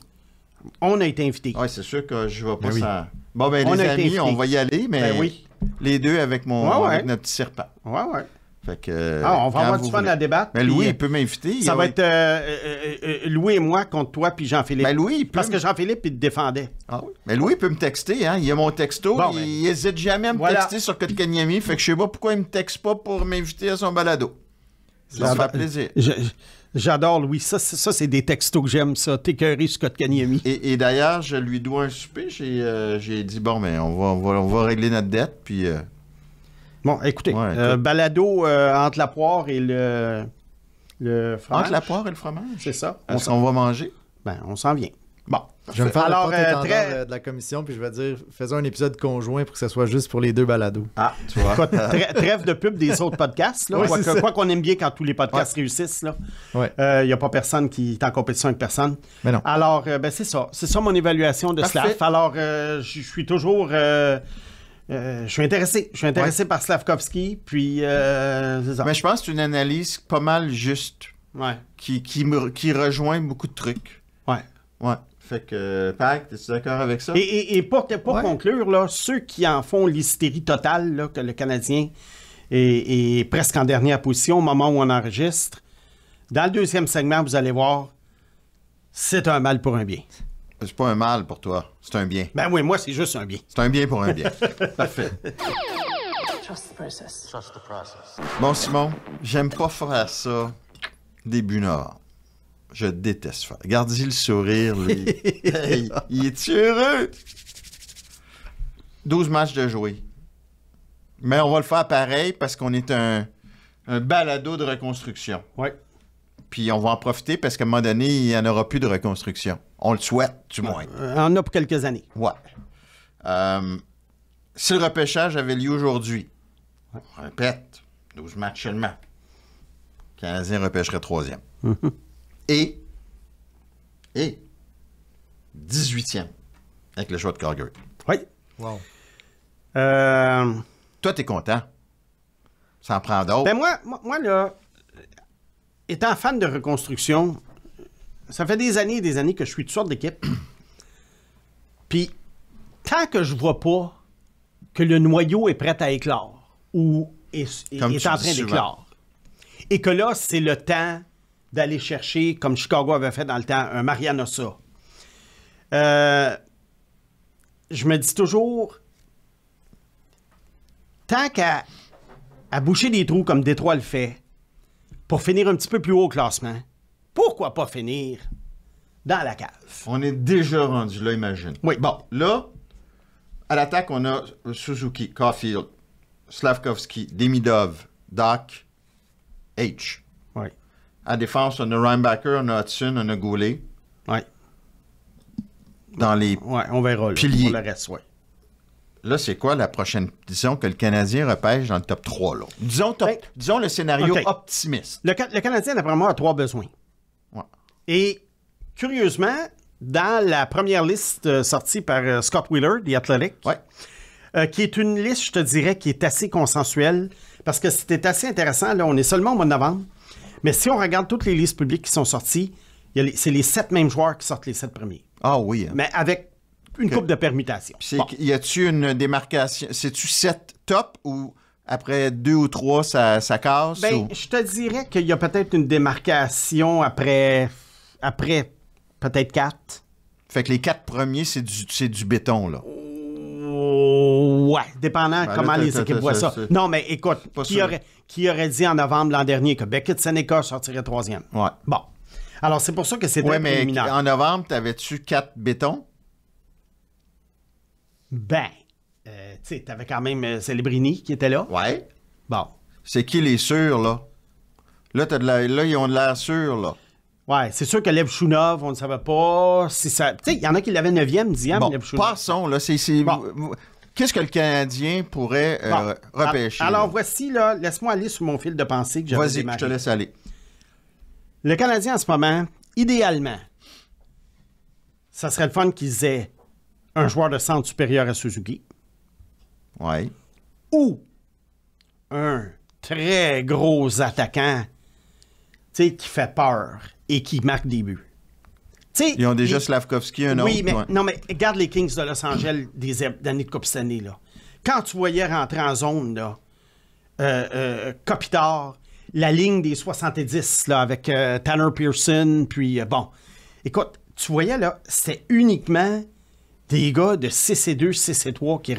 Speaker 5: On a été invités.
Speaker 4: Oui, c'est sûr que je vais pas
Speaker 6: Ben oui.
Speaker 4: sans... Bon, ben,
Speaker 5: On
Speaker 4: les
Speaker 5: a été
Speaker 4: amis,
Speaker 5: invités.
Speaker 4: on va y aller, mais
Speaker 5: Ben oui.
Speaker 4: les deux avec avec notre petit serpent.
Speaker 5: Ouais, ouais.
Speaker 4: Fait que...
Speaker 5: On va
Speaker 4: quand
Speaker 5: avoir
Speaker 4: vous
Speaker 5: du fun
Speaker 4: voulez.
Speaker 5: à débattre.
Speaker 4: Ben,
Speaker 5: puis,
Speaker 4: Louis, il peut m'inviter.
Speaker 5: Ça
Speaker 4: il
Speaker 5: va être Louis et moi contre toi puis Jean-Philippe.
Speaker 4: Ben, Louis, il peut
Speaker 5: Parce que Jean-Philippe, il te défendait.
Speaker 4: Ah oui. Mais Louis peut me texter, hein. Il a mon texto.
Speaker 5: Bon,
Speaker 4: il hésite jamais à me
Speaker 5: voilà.
Speaker 4: texter sur Kotkaniemi. Fait que je sais pas pourquoi il me texte pas pour m'inviter à son balado. Ça me fait plaisir.
Speaker 5: J'adore Louis. Ça, c'est des textos que j'aime, ça. T'écœurer sur Kotkaniemi.
Speaker 4: Et d'ailleurs, je lui dois un souper. J'ai dit, bon, mais on va régler notre dette. Puis,
Speaker 5: Bon, écoutez,
Speaker 4: Ouais, écoute.
Speaker 5: balado entre la poire et le fromage.
Speaker 4: entre la poire et le fromage.
Speaker 5: C'est ça.
Speaker 4: Est-ce qu'on va manger?
Speaker 5: Ben, on s'en vient. Bon.
Speaker 6: Je vais me faire
Speaker 5: Alors,
Speaker 6: le porte-étendard
Speaker 5: très-
Speaker 6: de la commission, puis je vais dire, faisons un épisode conjoint pour que ça soit juste pour les deux balados.
Speaker 4: Ah, tu vois.
Speaker 5: Écoute, trêve de pub des autres podcasts. Là,
Speaker 6: Oui, c'est ça.
Speaker 5: quoi qu'on aime bien quand tous les podcasts réussissent. Il
Speaker 6: Ouais.
Speaker 5: n'y a pas personne qui est en compétition avec personne.
Speaker 6: Mais non.
Speaker 5: Alors, ben, c'est ça. C'est ça mon évaluation de
Speaker 4: Parfait.
Speaker 5: Slav. Alors, je suis toujours... je suis intéressé. Je suis intéressé par Slavkovski. Puis, c'est ça.
Speaker 4: Mais je pense que c'est une analyse pas mal juste
Speaker 5: Ouais.
Speaker 4: qui rejoint beaucoup de trucs.
Speaker 5: Ouais.
Speaker 4: Ouais. Fait que, Pac, es-tu d'accord avec ça?
Speaker 5: Et pour conclure, là, ceux qui en font l'hystérie totale, là, que le Canadien est presque en dernière position au moment où on enregistre, dans le deuxième segment, vous allez voir, c'est un mal pour un bien.
Speaker 4: C'est pas un mal pour toi, c'est un bien.
Speaker 5: Ben oui, moi, c'est juste un bien.
Speaker 4: C'est un bien pour un bien. Parfait.
Speaker 1: Trust the process. Trust the process.
Speaker 4: Bon, Simon, j'aime pas faire ça début nord. Je déteste faire. Regarde-y le sourire, lui. Hey, il est heureux? 12 matchs de jouer. Mais on va le faire pareil parce qu'on est un balado de reconstruction.
Speaker 5: Oui.
Speaker 4: Puis on va en profiter parce qu'à un moment donné, il n'y en aura plus de reconstruction. On le souhaite, du moins.
Speaker 5: On a pour quelques années.
Speaker 4: Ouais. Si le repêchage avait lieu aujourd'hui, on répète, 12 matchs seulement, le Canadien repêcherait 3e. Et 18e avec le choix de Calgary.
Speaker 5: Oui.
Speaker 6: Wow.
Speaker 4: Toi, t'es content. Ça en prend d'autres.
Speaker 5: Ben moi, là, étant fan de reconstruction, ça fait des années et des années que je suis toutes sortes d'équipes. Puis, tant que je vois pas que le noyau est prêt à éclore ou est
Speaker 4: Comme
Speaker 5: en
Speaker 4: tu
Speaker 5: train
Speaker 4: dis souvent.
Speaker 5: d'éclore, et que là, c'est le temps d'aller chercher, comme Chicago avait fait dans le temps, un Marian Hossa. Je me dis toujours, tant qu'à boucher des trous comme Détroit le fait, pour finir un petit peu plus haut au classement, pourquoi pas finir dans la cave?
Speaker 4: On est déjà rendu là, imagine.
Speaker 5: Oui, bon.
Speaker 4: Là, À l'attaque, on a Suzuki, Caulfield, Slavkovski, Demidov, Doc, H.
Speaker 5: Oui.
Speaker 4: À défense, on a Reinbacher, on a Hudson, on a Goulet.
Speaker 5: Oui.
Speaker 4: Dans les
Speaker 5: on verra là,
Speaker 4: piliers.
Speaker 5: pour le reste, oui.
Speaker 4: Là, c'est quoi la prochaine? Disons que le Canadien repêche dans le top 3. Là. Disons le scénario optimiste.
Speaker 5: Le Canadien, d'après moi, a 3 besoins.
Speaker 4: Ouais.
Speaker 5: Et, curieusement, dans la première liste sortie par Scott Wheeler, The Athletic, qui est une liste, je te dirais, qui est assez consensuelle, parce que c'était assez intéressant. Là, on est seulement au mois de novembre. Mais si on regarde toutes les listes publiques qui sont sorties, c'est les 7 mêmes joueurs qui sortent les 7 premiers.
Speaker 4: Ah oui. Hein.
Speaker 5: Mais avec une couple de permutations.
Speaker 4: Y a-tu une démarcation? C'est-tu 7 top ou après 2 ou 3, ça casse?
Speaker 5: Je te dirais qu'il y a peut-être une démarcation après peut-être 4.
Speaker 4: Fait que les 4 premiers, c'est du béton, là.
Speaker 5: Ouais, dépendant comment les équipes voient ça. Non, mais écoute, qui aurait dit en novembre l'an dernier que Beckett-Seneca sortirait 3e?
Speaker 4: Ouais.
Speaker 5: Bon. Alors, c'est pour ça que c'était préliminaire.
Speaker 4: Mais en novembre, t'avais-tu 4 bétons?
Speaker 5: Tu sais, t'avais quand même Celebrini qui était là.
Speaker 4: Ouais.
Speaker 5: Bon.
Speaker 4: C'est qui les sûrs, là? Là, ils ont de l'air sûrs, là.
Speaker 5: Ouais, c'est sûr que Lev Shunov, on ne savait pas si ça... Tu sais, il y en a qui l'avaient 9e, 10e,
Speaker 4: bon,
Speaker 5: Lev Shunov.
Speaker 4: Passons, là. Qu'est-ce que le Canadien pourrait repêcher?
Speaker 5: Alors, voici, là, laisse-moi aller sur mon fil de pensée que j'avais
Speaker 4: démarré. Vas-y, je te laisse aller.
Speaker 5: Le Canadien, en ce moment, idéalement, ça serait le fun qu'ils aient un joueur de centre supérieur à Suzuki.
Speaker 4: Oui.
Speaker 5: Ou un très gros attaquant, tu sais, qui fait peur et qui marque des buts. T'sais,
Speaker 4: ils ont déjà Slavkovski, un autre.
Speaker 5: Oui, mais non, mais regarde les Kings de Los Angeles des années de Coupe Stanley, là. Quand tu voyais rentrer en zone, là, Kopitar, la ligne des 70, là, avec Tanner Pearson, puis bon. Écoute, tu voyais, là, c'était uniquement des gars de 6-2, 6-3 qui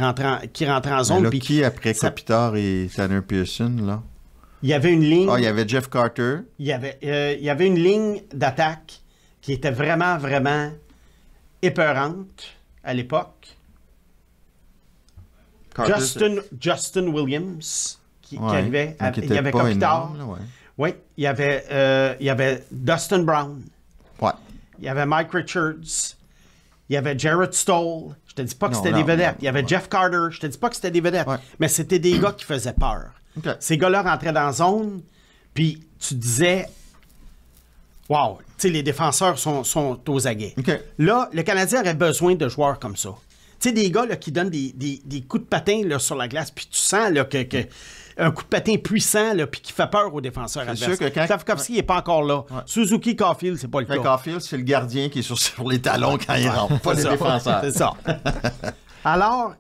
Speaker 5: rentraient en zone.
Speaker 4: Là, qui après Kopitar et Tanner Pearson, là?
Speaker 5: Il y avait une ligne...
Speaker 4: il y avait Jeff Carter.
Speaker 5: Il y avait une ligne d'attaque qui était vraiment, vraiment épeurante à l'époque. Justin Williams qui arrivait. Il y avait Kopitar. Oui, il y avait Dustin Brown.
Speaker 4: Ouais.
Speaker 5: Il y avait Mike Richards. Il y avait Jarrett Stoll. Je te dis pas que c'était des vedettes. Il y avait Jeff Carter. Je te dis pas que c'était des vedettes. Ouais. Mais c'était des gars qui faisaient peur.
Speaker 4: Okay.
Speaker 5: Ces gars-là rentraient dans la zone, puis tu disais... Wow, tu sais, les défenseurs sont aux aguets.
Speaker 4: Okay.
Speaker 5: Là, le Canadien aurait besoin de joueurs comme ça. Tu sais, des gars là, qui donnent des coups de patin là, sur la glace, puis tu sens là, que un coup de patin puissant, là, puis qui fait peur aux défenseurs adverses. Slavkovski n'est pas encore là. Ouais. Suzuki, Caulfield, c'est pas le cas.
Speaker 4: Caulfield, c'est le gardien qui est sur les talons quand il rentre, pas les défenseurs.
Speaker 5: C'est ça. Alors,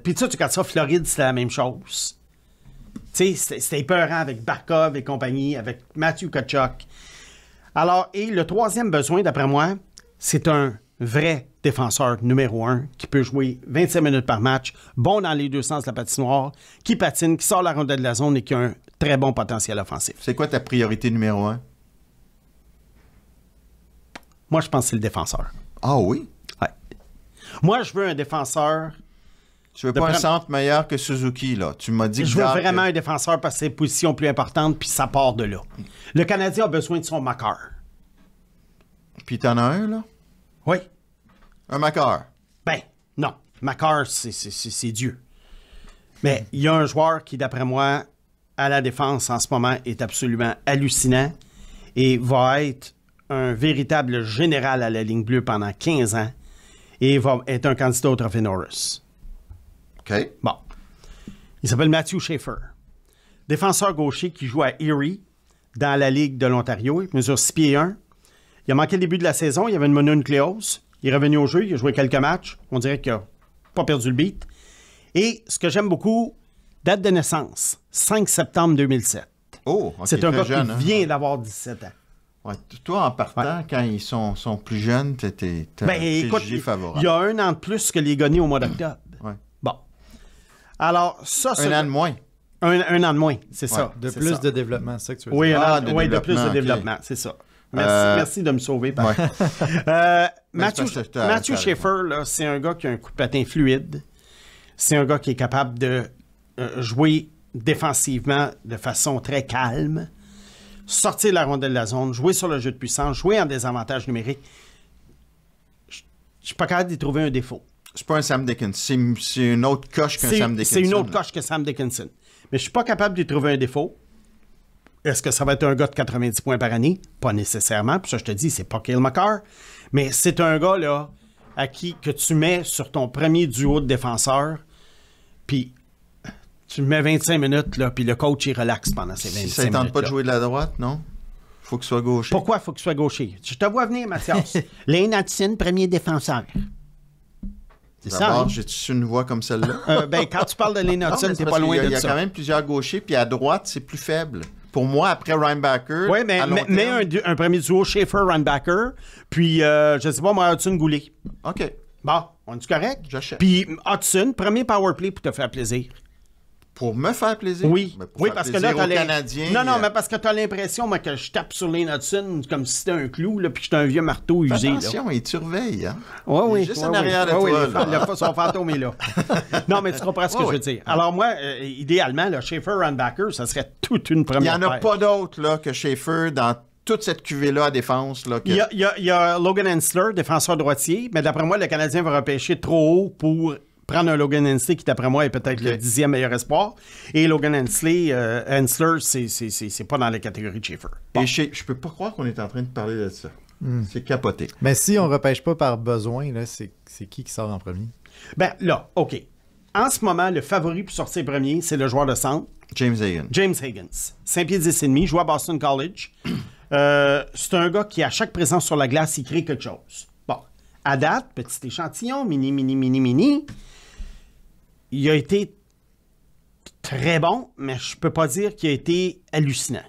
Speaker 5: puis tu regardes ça, Floride, c'était la même chose. Tu sais, c'était épeurant avec Barkov et compagnie, avec Matthew Tkachuk. Alors, et le troisième besoin, d'après moi, c'est un vrai défenseur numéro 1 qui peut jouer 25 minutes par match, bon dans les deux sens de la patinoire, qui patine, qui sort la rondelle de la zone et qui a un très bon potentiel offensif.
Speaker 4: C'est quoi ta priorité numéro 1?
Speaker 5: Moi, je pense que c'est le défenseur.
Speaker 4: Ah oui?
Speaker 5: Ouais. Moi, je veux un défenseur...
Speaker 4: Tu veux pas un centre meilleur que Suzuki, là? Tu m'as dit que...
Speaker 5: Je veux vraiment un défenseur parce que c'est une position plus importante, puis ça part de là. Le Canadien a besoin de son Makar.
Speaker 4: Puis t'en as un, là?
Speaker 5: Oui.
Speaker 4: Un Makar?
Speaker 5: Ben, non. Makar, c'est Dieu. Mais il y a un joueur qui, d'après moi, à la défense en ce moment, est absolument hallucinant et va être un véritable général à la ligne bleue pendant 15 ans et va être un candidat au Trophée Norris.
Speaker 4: OK.
Speaker 5: Bon. Il s'appelle Matthew Schaefer. Défenseur gaucher qui joue à Erie, dans la Ligue de l'Ontario. Il mesure 6 pieds 1. Il a manqué le début de la saison. Il avait une mononucléose. Il est revenu au jeu. Il a joué quelques matchs. On dirait qu'il n'a pas perdu le beat. Et ce que j'aime beaucoup, date de naissance, 5 septembre 2007.
Speaker 4: Oh, okay,
Speaker 5: c'est un gars
Speaker 4: jeune,
Speaker 5: qui vient d'avoir 17 ans.
Speaker 4: Ouais, toi, en partant, quand ils sont plus jeunes, t'es favorable.
Speaker 5: Il y a un an de plus que les gagnés au mois d'octobre.
Speaker 4: Ouais.
Speaker 5: Bon. Alors, ça...
Speaker 4: Un an de moins.
Speaker 5: Un an de moins, c'est ça.
Speaker 6: De plus de développement, c'est ça que tu veux
Speaker 5: dire?
Speaker 6: Oui,
Speaker 5: de plus de développement, c'est ça. Merci de me sauver.
Speaker 4: Ouais.
Speaker 5: Matthew Schaefer, là, c'est un gars qui a un coup de patin fluide. C'est un gars qui est capable de jouer défensivement de façon très calme, sortir de la rondelle de la zone, jouer sur le jeu de puissance, jouer en désavantage numérique. Je ne suis pas capable d'y trouver un défaut.
Speaker 4: C'est pas un Sam Dickinson. C'est une autre coche qu'un Sam Dickinson.
Speaker 5: C'est une autre coche que Sam Dickinson. Mais je suis pas capable d'y trouver un défaut. Est-ce que ça va être un gars de 90 points par année? Pas nécessairement. Puis ça, je te dis, c'est pas Cale Makar. Mais c'est un gars, là, à qui que tu mets sur ton premier duo de défenseurs, puis tu le mets 25 minutes, là, puis le coach, il relaxe pendant ces 25 minutes.
Speaker 4: Ça ne tente pas de jouer de la droite, non? Faut qu'il soit gaucher.
Speaker 5: Pourquoi il faut qu'il soit gaucher? Je te vois venir, Mathias. Lane Hudson, premier défenseur. C'est ça,
Speaker 4: D'abord,
Speaker 5: hein?
Speaker 4: j'ai-tu une voix comme celle-là?
Speaker 5: Quand tu parles de Lane Hudson, t'es pas loin de ça.
Speaker 4: Il y a quand même plusieurs gauchers, puis à droite, c'est plus faible. Pour moi, après Reinbacker...
Speaker 5: Oui, mais un premier duo, Schaefer-Reinbacker, puis, je sais pas, moi, Hudson-Goulet.
Speaker 4: OK.
Speaker 5: Bon, on est correct?
Speaker 4: J'achète.
Speaker 5: Puis Hudson, premier powerplay pour te faire plaisir.
Speaker 4: Pour me faire plaisir?
Speaker 5: Oui,
Speaker 4: Ben, pour
Speaker 5: oui,
Speaker 4: faire
Speaker 5: parce que là,
Speaker 4: plaisir
Speaker 5: t'as
Speaker 4: aux Canadiens,
Speaker 5: Non, mais parce que t'as l'impression, moi, que je tape sur Lane Hudson comme si c'était un clou, là, puis que j'étais un vieux marteau usé.
Speaker 4: Attention, il te surveille, hein?
Speaker 5: Oui.
Speaker 4: Il est juste en arrière de toi, là.
Speaker 5: Son fantôme est là. Non, mais tu comprends ce que je veux dire. Alors moi, idéalement, le Schaefer-Reinbacker, ça serait toute une première
Speaker 4: Il n'y en a
Speaker 5: paire.
Speaker 4: pas d'autres là, que Schaefer dans toute cette cuvée-là à défense. Là, que...
Speaker 5: Il y a Logan Hensler, défenseur droitier, mais d'après moi, le Canadien va repêcher trop haut pour prendre un Logan Hensler qui, d'après moi, est peut-être le 10e meilleur espoir. Et Logan Hensler, c'est pas dans la catégorie de Schaefer. Bon.
Speaker 4: Et je peux pas croire qu'on est en train de parler de ça. C'est capoté.
Speaker 6: Mais si on repêche pas par besoin, là, c'est qui sort en premier?
Speaker 5: Ben là, OK. En ce moment, le favori pour sortir premier, c'est le joueur de centre.
Speaker 4: James Higgins.
Speaker 5: James Higgins. 5 pieds 10 et demi, joue à Boston College. C'est un gars qui, à chaque présence sur la glace, il crée quelque chose. Bon. À date, petit échantillon, mini. Il a été très bon, mais je peux pas dire qu'il a été hallucinant.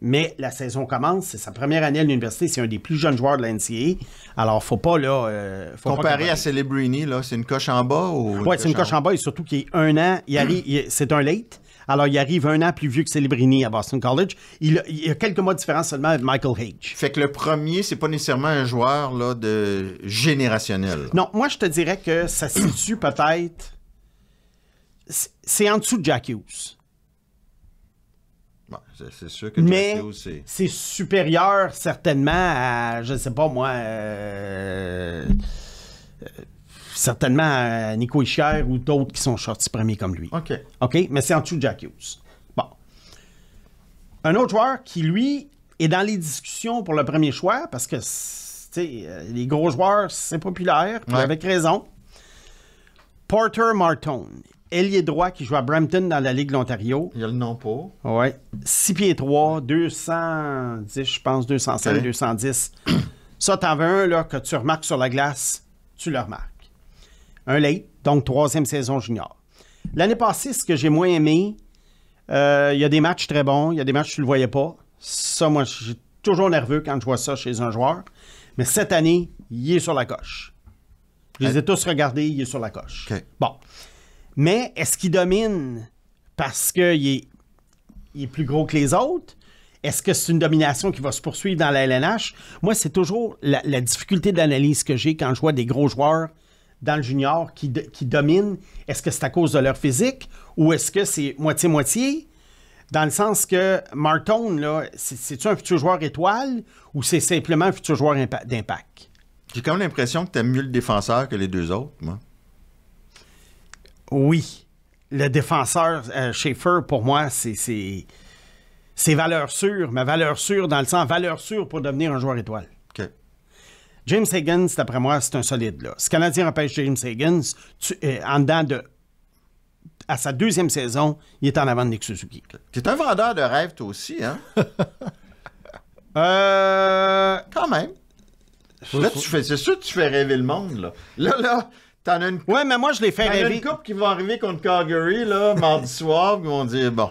Speaker 5: Mais la saison commence, c'est sa première année à l'université, c'est un des plus jeunes joueurs de la NCAA. Alors, faut pas, là...
Speaker 4: Comparé à Celebrini, là, c'est une coche en bas ou...
Speaker 5: Oui, c'est une coche en bas, et surtout qu'il est un an, c'est un late. Alors, il arrive un an plus vieux que Celebrini à Boston College. Il y a quelques mois de différence seulement avec Michael Hage.
Speaker 4: Fait que le premier, c'est pas nécessairement un joueur là, de générationnel.
Speaker 5: Non, moi, je te dirais que ça se situe peut-être... C'est en dessous de Jack Hughes.
Speaker 4: Bon, c'est sûr que Jack Hughes,
Speaker 5: c'est supérieur certainement à, je ne sais pas moi, certainement à Nico Hischier ou d'autres qui sont sortis premiers comme lui. OK, mais c'est en dessous de Jack Hughes. Bon. Un autre joueur qui, lui, est dans les discussions pour le premier choix, parce que, tu sais, les gros joueurs, c'est populaire, puis avec raison. Porter Martone. Ailier droit qui joue à Brampton dans la Ligue de l'Ontario.
Speaker 4: Il y a le nom pour.
Speaker 5: Oui. 6 pieds 3, 210, je pense, 205, 210. Ça, t'en veux un là, que tu remarques sur la glace, tu le remarques. Un late, donc 3e saison junior. L'année passée, ce que j'ai moins aimé, il y a des matchs très bons, il y a des matchs que tu ne le voyais pas. Ça, moi, je suis toujours nerveux quand je vois ça chez un joueur. Mais cette année, il est sur la coche. Je les ai tous regardés, il est sur la coche. Bon. Mais est-ce qu'il domine parce qu'il est plus gros que les autres? Est-ce que c'est une domination qui va se poursuivre dans la LNH? Moi, c'est toujours la difficulté d'analyse que j'ai quand je vois des gros joueurs dans le junior qui dominent. Est-ce que c'est à cause de leur physique ou est-ce que c'est moitié-moitié? Dans le sens que Martone, là, c'est-tu un futur joueur étoile ou c'est simplement un futur joueur d'impact?
Speaker 4: J'ai quand même l'impression que tu aimes mieux le défenseur que les deux autres, moi.
Speaker 5: Oui. Le défenseur Schaefer, pour moi, c'est valeur sûre, mais valeur sûre dans le sens valeur sûre pour devenir un joueur étoile. James Higgins, d'après moi, c'est un solide. Là. Si le Canadien repêche James Higgins, en dedans à sa 2e saison, il est en avant de Nick Suzuki.
Speaker 4: Tu es un vendeur de rêve, toi aussi, hein? Quand même. Là, c'est sûr que tu fais rêver le monde, là. Là, t'en as une couple.
Speaker 5: Ouais, mais moi, je l'ai fait rêver.
Speaker 4: T'en as une couple qui vont arriver contre Calgary, là, mardi soir, ils vont dire, bon.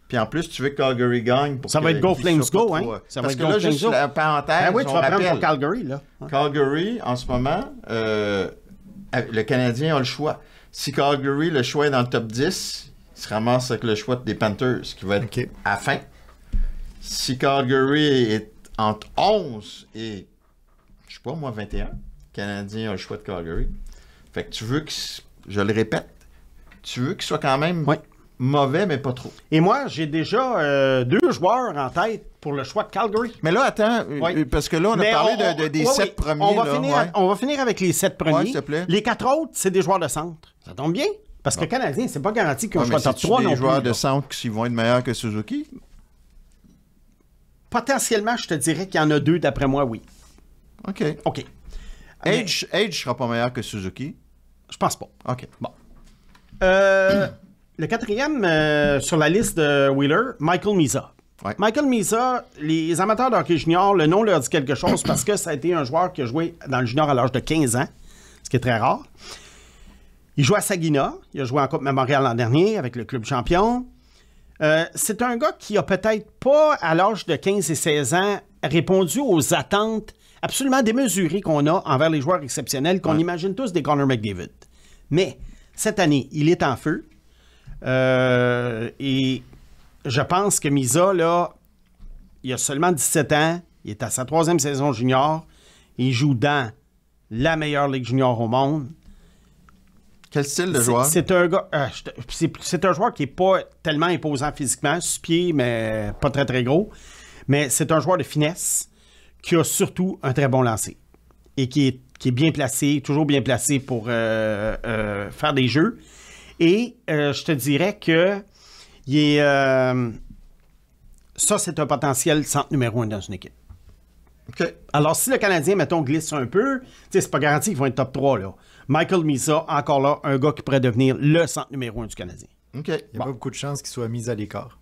Speaker 4: Puis en plus, tu veux que Calgary gagne.
Speaker 5: Ça va être Go Flames Go, hein? Ça
Speaker 4: Parce
Speaker 5: va être
Speaker 4: que
Speaker 5: Go
Speaker 4: là,
Speaker 5: Flames
Speaker 4: juste
Speaker 5: Go.
Speaker 4: la parenthèse,
Speaker 5: Ah oui, tu vas
Speaker 4: rappelle,
Speaker 5: prendre pour Calgary, là.
Speaker 4: Calgary, en ce moment, le Canadien a le choix. Si Calgary, le choix est dans le top 10, il se ramasse avec le choix des Panthers, qui va être à la fin. Si Calgary est entre 11 et, je sais pas, moi, 21, le Canadien a le choix de Calgary. Fait que tu veux que je le répète, tu veux qu'il soit quand même mauvais, mais pas trop.
Speaker 5: Et moi, j'ai déjà 2 joueurs en tête pour le choix de Calgary.
Speaker 4: Mais là, attends, parce que là, on a parlé des 7 premiers.
Speaker 5: On va finir avec les 7 premiers.
Speaker 4: S'il te plaît.
Speaker 5: Les 4 autres, c'est des joueurs de centre. Ça tombe bien? Parce que Canadien, c'est pas garanti qu'ils ont choix top 3 non plus.
Speaker 4: Des joueurs de centre qui vont être meilleurs que Suzuki?
Speaker 5: Potentiellement, je te dirais qu'il y en a 2, d'après moi, oui.
Speaker 4: OK. Edge sera pas meilleur que Suzuki?
Speaker 5: Je pense pas.
Speaker 4: OK.
Speaker 5: Bon. Le 4e sur la liste de Wheeler, Michael Misa.
Speaker 4: Ouais.
Speaker 5: Michael Misa, les amateurs de hockey junior, le nom leur dit quelque chose parce que ça a été un joueur qui a joué dans le junior à l'âge de 15 ans, ce qui est très rare. Il joue à Saginaw. Il a joué en Coupe Memorial l'an dernier avec le club champion. C'est un gars qui a peut-être pas, à l'âge de 15 et 16 ans, répondu aux attentes absolument démesurées qu'on a envers les joueurs exceptionnels qu'on imagine tous des Connor McDavid. Mais cette année, il est en feu. Et je pense que Misa, là, il a seulement 17 ans. Il est à sa 3e saison junior. Il joue dans la meilleure ligue junior au monde.
Speaker 4: Quel style de joueur?
Speaker 5: C'est un gars. C'est un joueur qui n'est pas tellement imposant physiquement, 6 pieds, mais pas très, très gros. Mais c'est un joueur de finesse qui a surtout un très bon lancer. Et qui est bien placé, toujours bien placé pour faire des jeux. Et je te dirais que il est, ça, c'est un potentiel centre numéro 1 dans une équipe.
Speaker 4: OK.
Speaker 5: Alors, si le Canadien, mettons, glisse un peu, c'est pas garanti qu'ils vont être top 3, là. Michael Misa, encore là, un gars qui pourrait devenir le centre numéro 1 du Canadien.
Speaker 4: OK.
Speaker 6: Il n'y a pas beaucoup de chances qu'il soit mis à l'écart.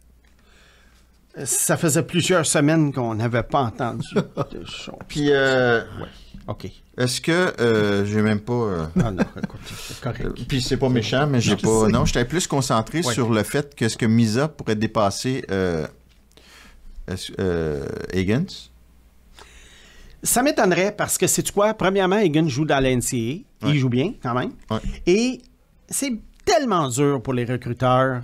Speaker 5: Ça faisait plusieurs semaines qu'on n'avait pas entendu de choses.
Speaker 4: Puis,
Speaker 5: OK.
Speaker 4: Est-ce que j'ai même pas...
Speaker 5: Ah non, écoute, c'est correct.
Speaker 4: Puis c'est pas méchant, mais j'ai pas... Non, j'étais plus concentré sur le fait que ce que Misa pourrait dépasser Higgins.
Speaker 5: Ça m'étonnerait parce que, sais-tu quoi? Premièrement, Higgins joue dans la NCAA. Il joue bien, quand même.
Speaker 4: Ouais.
Speaker 5: Et c'est tellement dur pour les recruteurs.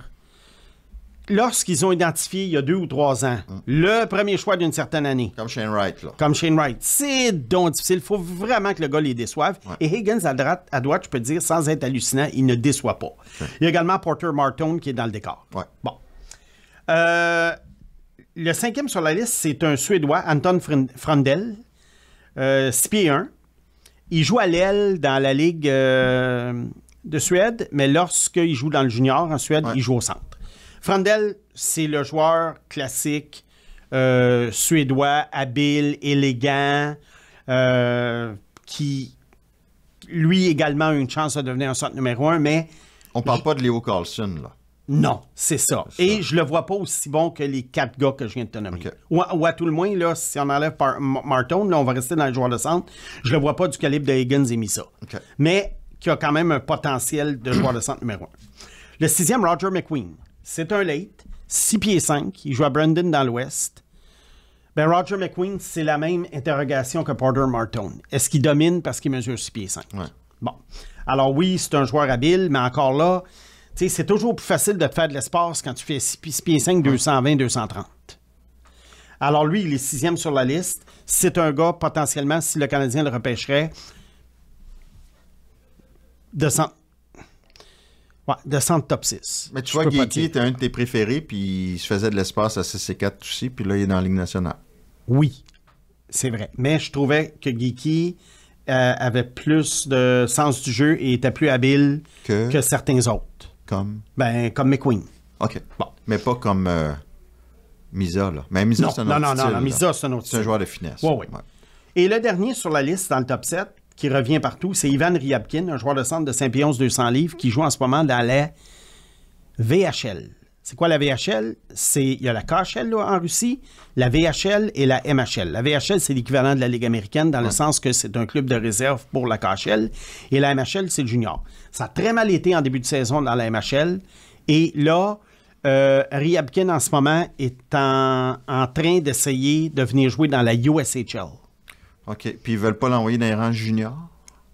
Speaker 5: Lorsqu'ils ont identifié, il y a 2 ou 3 ans, le premier choix d'une certaine année.
Speaker 4: Comme Shane Wright, là.
Speaker 5: Comme Shane Wright. C'est donc difficile. Il faut vraiment que le gars les déçoive.
Speaker 4: Ouais.
Speaker 5: Et Higgins, à droite, je peux te dire, sans être hallucinant, il ne déçoit pas.
Speaker 4: Okay.
Speaker 5: Il y a également Porter Martone qui est dans le décor.
Speaker 4: Ouais.
Speaker 5: Bon. Le 5e sur la liste, c'est un Suédois, Anton Frandell. 6 pieds 1. Il joue à l'aile dans la Ligue de Suède, mais lorsqu'il joue dans le junior en Suède, il joue au centre. Frandell, c'est le joueur classique suédois, habile, élégant, qui, lui, également a une chance de devenir un centre numéro 1, mais...
Speaker 4: On parle pas de Leo Carlson, là.
Speaker 5: Non, c'est ça. Et je le vois pas aussi bon que les 4 gars que je viens de te nommer.
Speaker 4: Okay.
Speaker 5: Ou à tout le moins, là, si on enlève Martone, là, on va rester dans les joueurs de centre. Je le vois pas du calibre de Higgins et Misa.
Speaker 4: Okay.
Speaker 5: Mais qui a quand même un potentiel de joueur de centre numéro 1. Le 6e, Roger McQueen. C'est un late, 6 pieds 5. Il joue à Brandon dans l'Ouest. Ben, Roger McQueen, c'est la même interrogation que Porter Martone. Est-ce qu'il domine parce qu'il mesure 6 pieds 5?
Speaker 4: Ouais.
Speaker 5: Bon. Alors oui, c'est un joueur habile, mais encore là, tu sais, c'est toujours plus facile de te faire de l'espace quand tu fais 6 pieds 5, 220, 230. Alors lui, il est 6e sur la liste. C'est un gars, potentiellement, si le Canadien le repêcherait, de centre top 6.
Speaker 4: Mais tu vois, Geeky était un de tes préférés, puis il se faisait de l'espace à 6 et 4 aussi, puis là, il est dans la Ligue nationale.
Speaker 5: Oui, c'est vrai. Mais je trouvais que Geeky avait plus de sens du jeu et était plus habile que certains autres.
Speaker 4: Comme?
Speaker 5: Ben, comme McQueen.
Speaker 4: OK.
Speaker 5: Bon.
Speaker 4: Mais pas comme Misa, là. Mais Misa, c'est un autre style.
Speaker 5: Non, Misa, c'est un autre style.
Speaker 4: C'est un joueur de finesse.
Speaker 5: Oui, oui. Ouais. Et le dernier sur la liste, dans le top 7, qui revient partout, c'est Ivan Ryabkin, un joueur de centre de Saint-Pion 200 livres, qui joue en ce moment dans la VHL. C'est quoi la VHL? Il y a la KHL là, en Russie, la VHL et la MHL. La VHL, c'est l'équivalent de la Ligue américaine dans le sens que c'est un club de réserve pour la KHL. Et la MHL, c'est le junior. Ça a très mal été en début de saison dans la MHL. Et là, Ryabkin, en ce moment, est en train d'essayer de venir jouer dans la USHL.
Speaker 4: OK. Puis ils veulent pas l'envoyer dans les rangs juniors?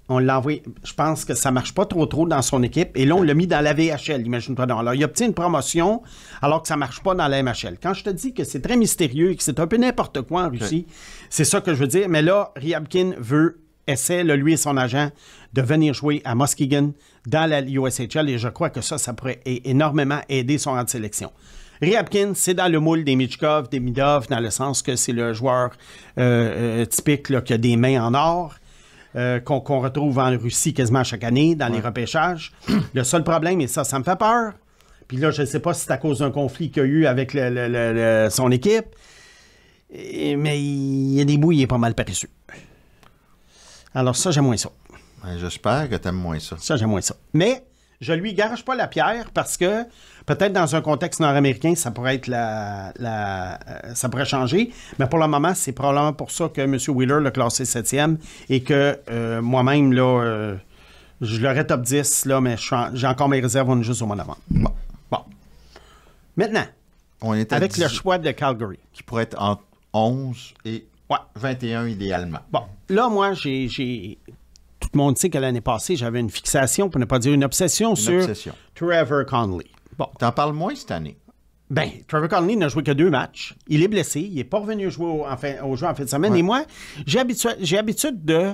Speaker 5: On l'a envoyé. Je pense que ça marche pas trop dans son équipe. Et là, on l'a mis dans la VHL, imagine-toi donc. Alors, il obtient une promotion alors que ça marche pas dans la MHL. Quand je te dis que c'est très mystérieux et que c'est un peu n'importe quoi en Russie, c'est ça que je veux dire. Mais là, Ryabkin veut essaie, là, lui et son agent, de venir jouer à Muskegon dans la USHL et je crois que ça pourrait énormément aider son rang de sélection. Ray Hopkins, c'est dans le moule des Michkov, des Midov, dans le sens que c'est le joueur typique là, qui a des mains en or, qu'on retrouve en Russie quasiment chaque année dans les repêchages. Le seul problème, et ça me fait peur, puis là, je ne sais pas si c'est à cause d'un conflit qu'il y a eu avec son équipe, mais il y a des bouts, il est pas mal paresseux. Alors ça, j'aime moins ça.
Speaker 4: Ben, j'espère que tu aimes moins ça.
Speaker 5: Ça, j'aime moins ça. Mais je lui gage pas la pierre parce que peut-être dans un contexte nord-américain, ça pourrait être ça pourrait changer. Mais pour le moment, c'est probablement pour ça que M. Wheeler l'a classé 7e et que moi-même, là, je l'aurais top 10, là, mais j'ai encore mes réserves, on est juste au mois de novembre. Bon. Maintenant,
Speaker 4: on est
Speaker 5: avec le choix de Calgary.
Speaker 4: Qui pourrait être entre 11 et 21 idéalement.
Speaker 5: Bon, là, moi, j'ai... Tout le monde sait que l'année passée, j'avais une fixation, pour ne pas dire une obsession, sur Trevor Connolly. Bon.
Speaker 4: T'en parles moins cette année?
Speaker 5: Bien, Trevor Connolly n'a joué que 2 matchs. Il est blessé. Il n'est pas revenu jouer au jeu en fin de semaine. Ouais. Et moi, j'ai habitude de...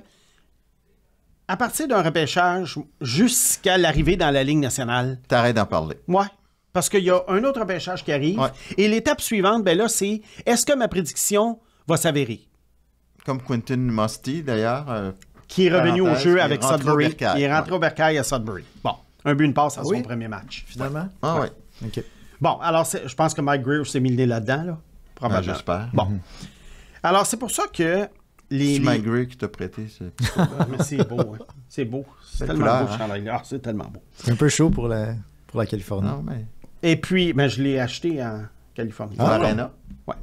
Speaker 5: À partir d'un repêchage jusqu'à l'arrivée dans la Ligue nationale...
Speaker 4: T'arrêtes d'en parler.
Speaker 5: Oui. Parce qu'il y a un autre repêchage qui arrive. Ouais. Et l'étape suivante, ben là, c'est est-ce que ma prédiction va s'avérer?
Speaker 4: Comme Quentin Musty, d'ailleurs...
Speaker 5: qui est revenu au jeu avec Sudbury. Il est rentré au bercail à Sudbury. Bon, un but, une passe à son premier match.
Speaker 6: Finalement?
Speaker 4: Ah oui.
Speaker 6: OK.
Speaker 5: Bon, alors je pense que Mike Greer s'est mis le nez là-dedans, là. Probablement.
Speaker 4: Ben, j'espère.
Speaker 5: Bon. Alors, c'est pour ça que
Speaker 4: c'est Mike Greer qui t'a prêté.
Speaker 5: Mais c'est beau, hein. C'est beau. C'est tellement
Speaker 4: couleur,
Speaker 5: beau, ce chandail-là. C'est tellement beau.
Speaker 6: C'est un peu chaud pour la Californie.
Speaker 4: Non, mais...
Speaker 5: Et puis, je l'ai acheté en Californie.
Speaker 4: À l'Arena?
Speaker 5: Oui.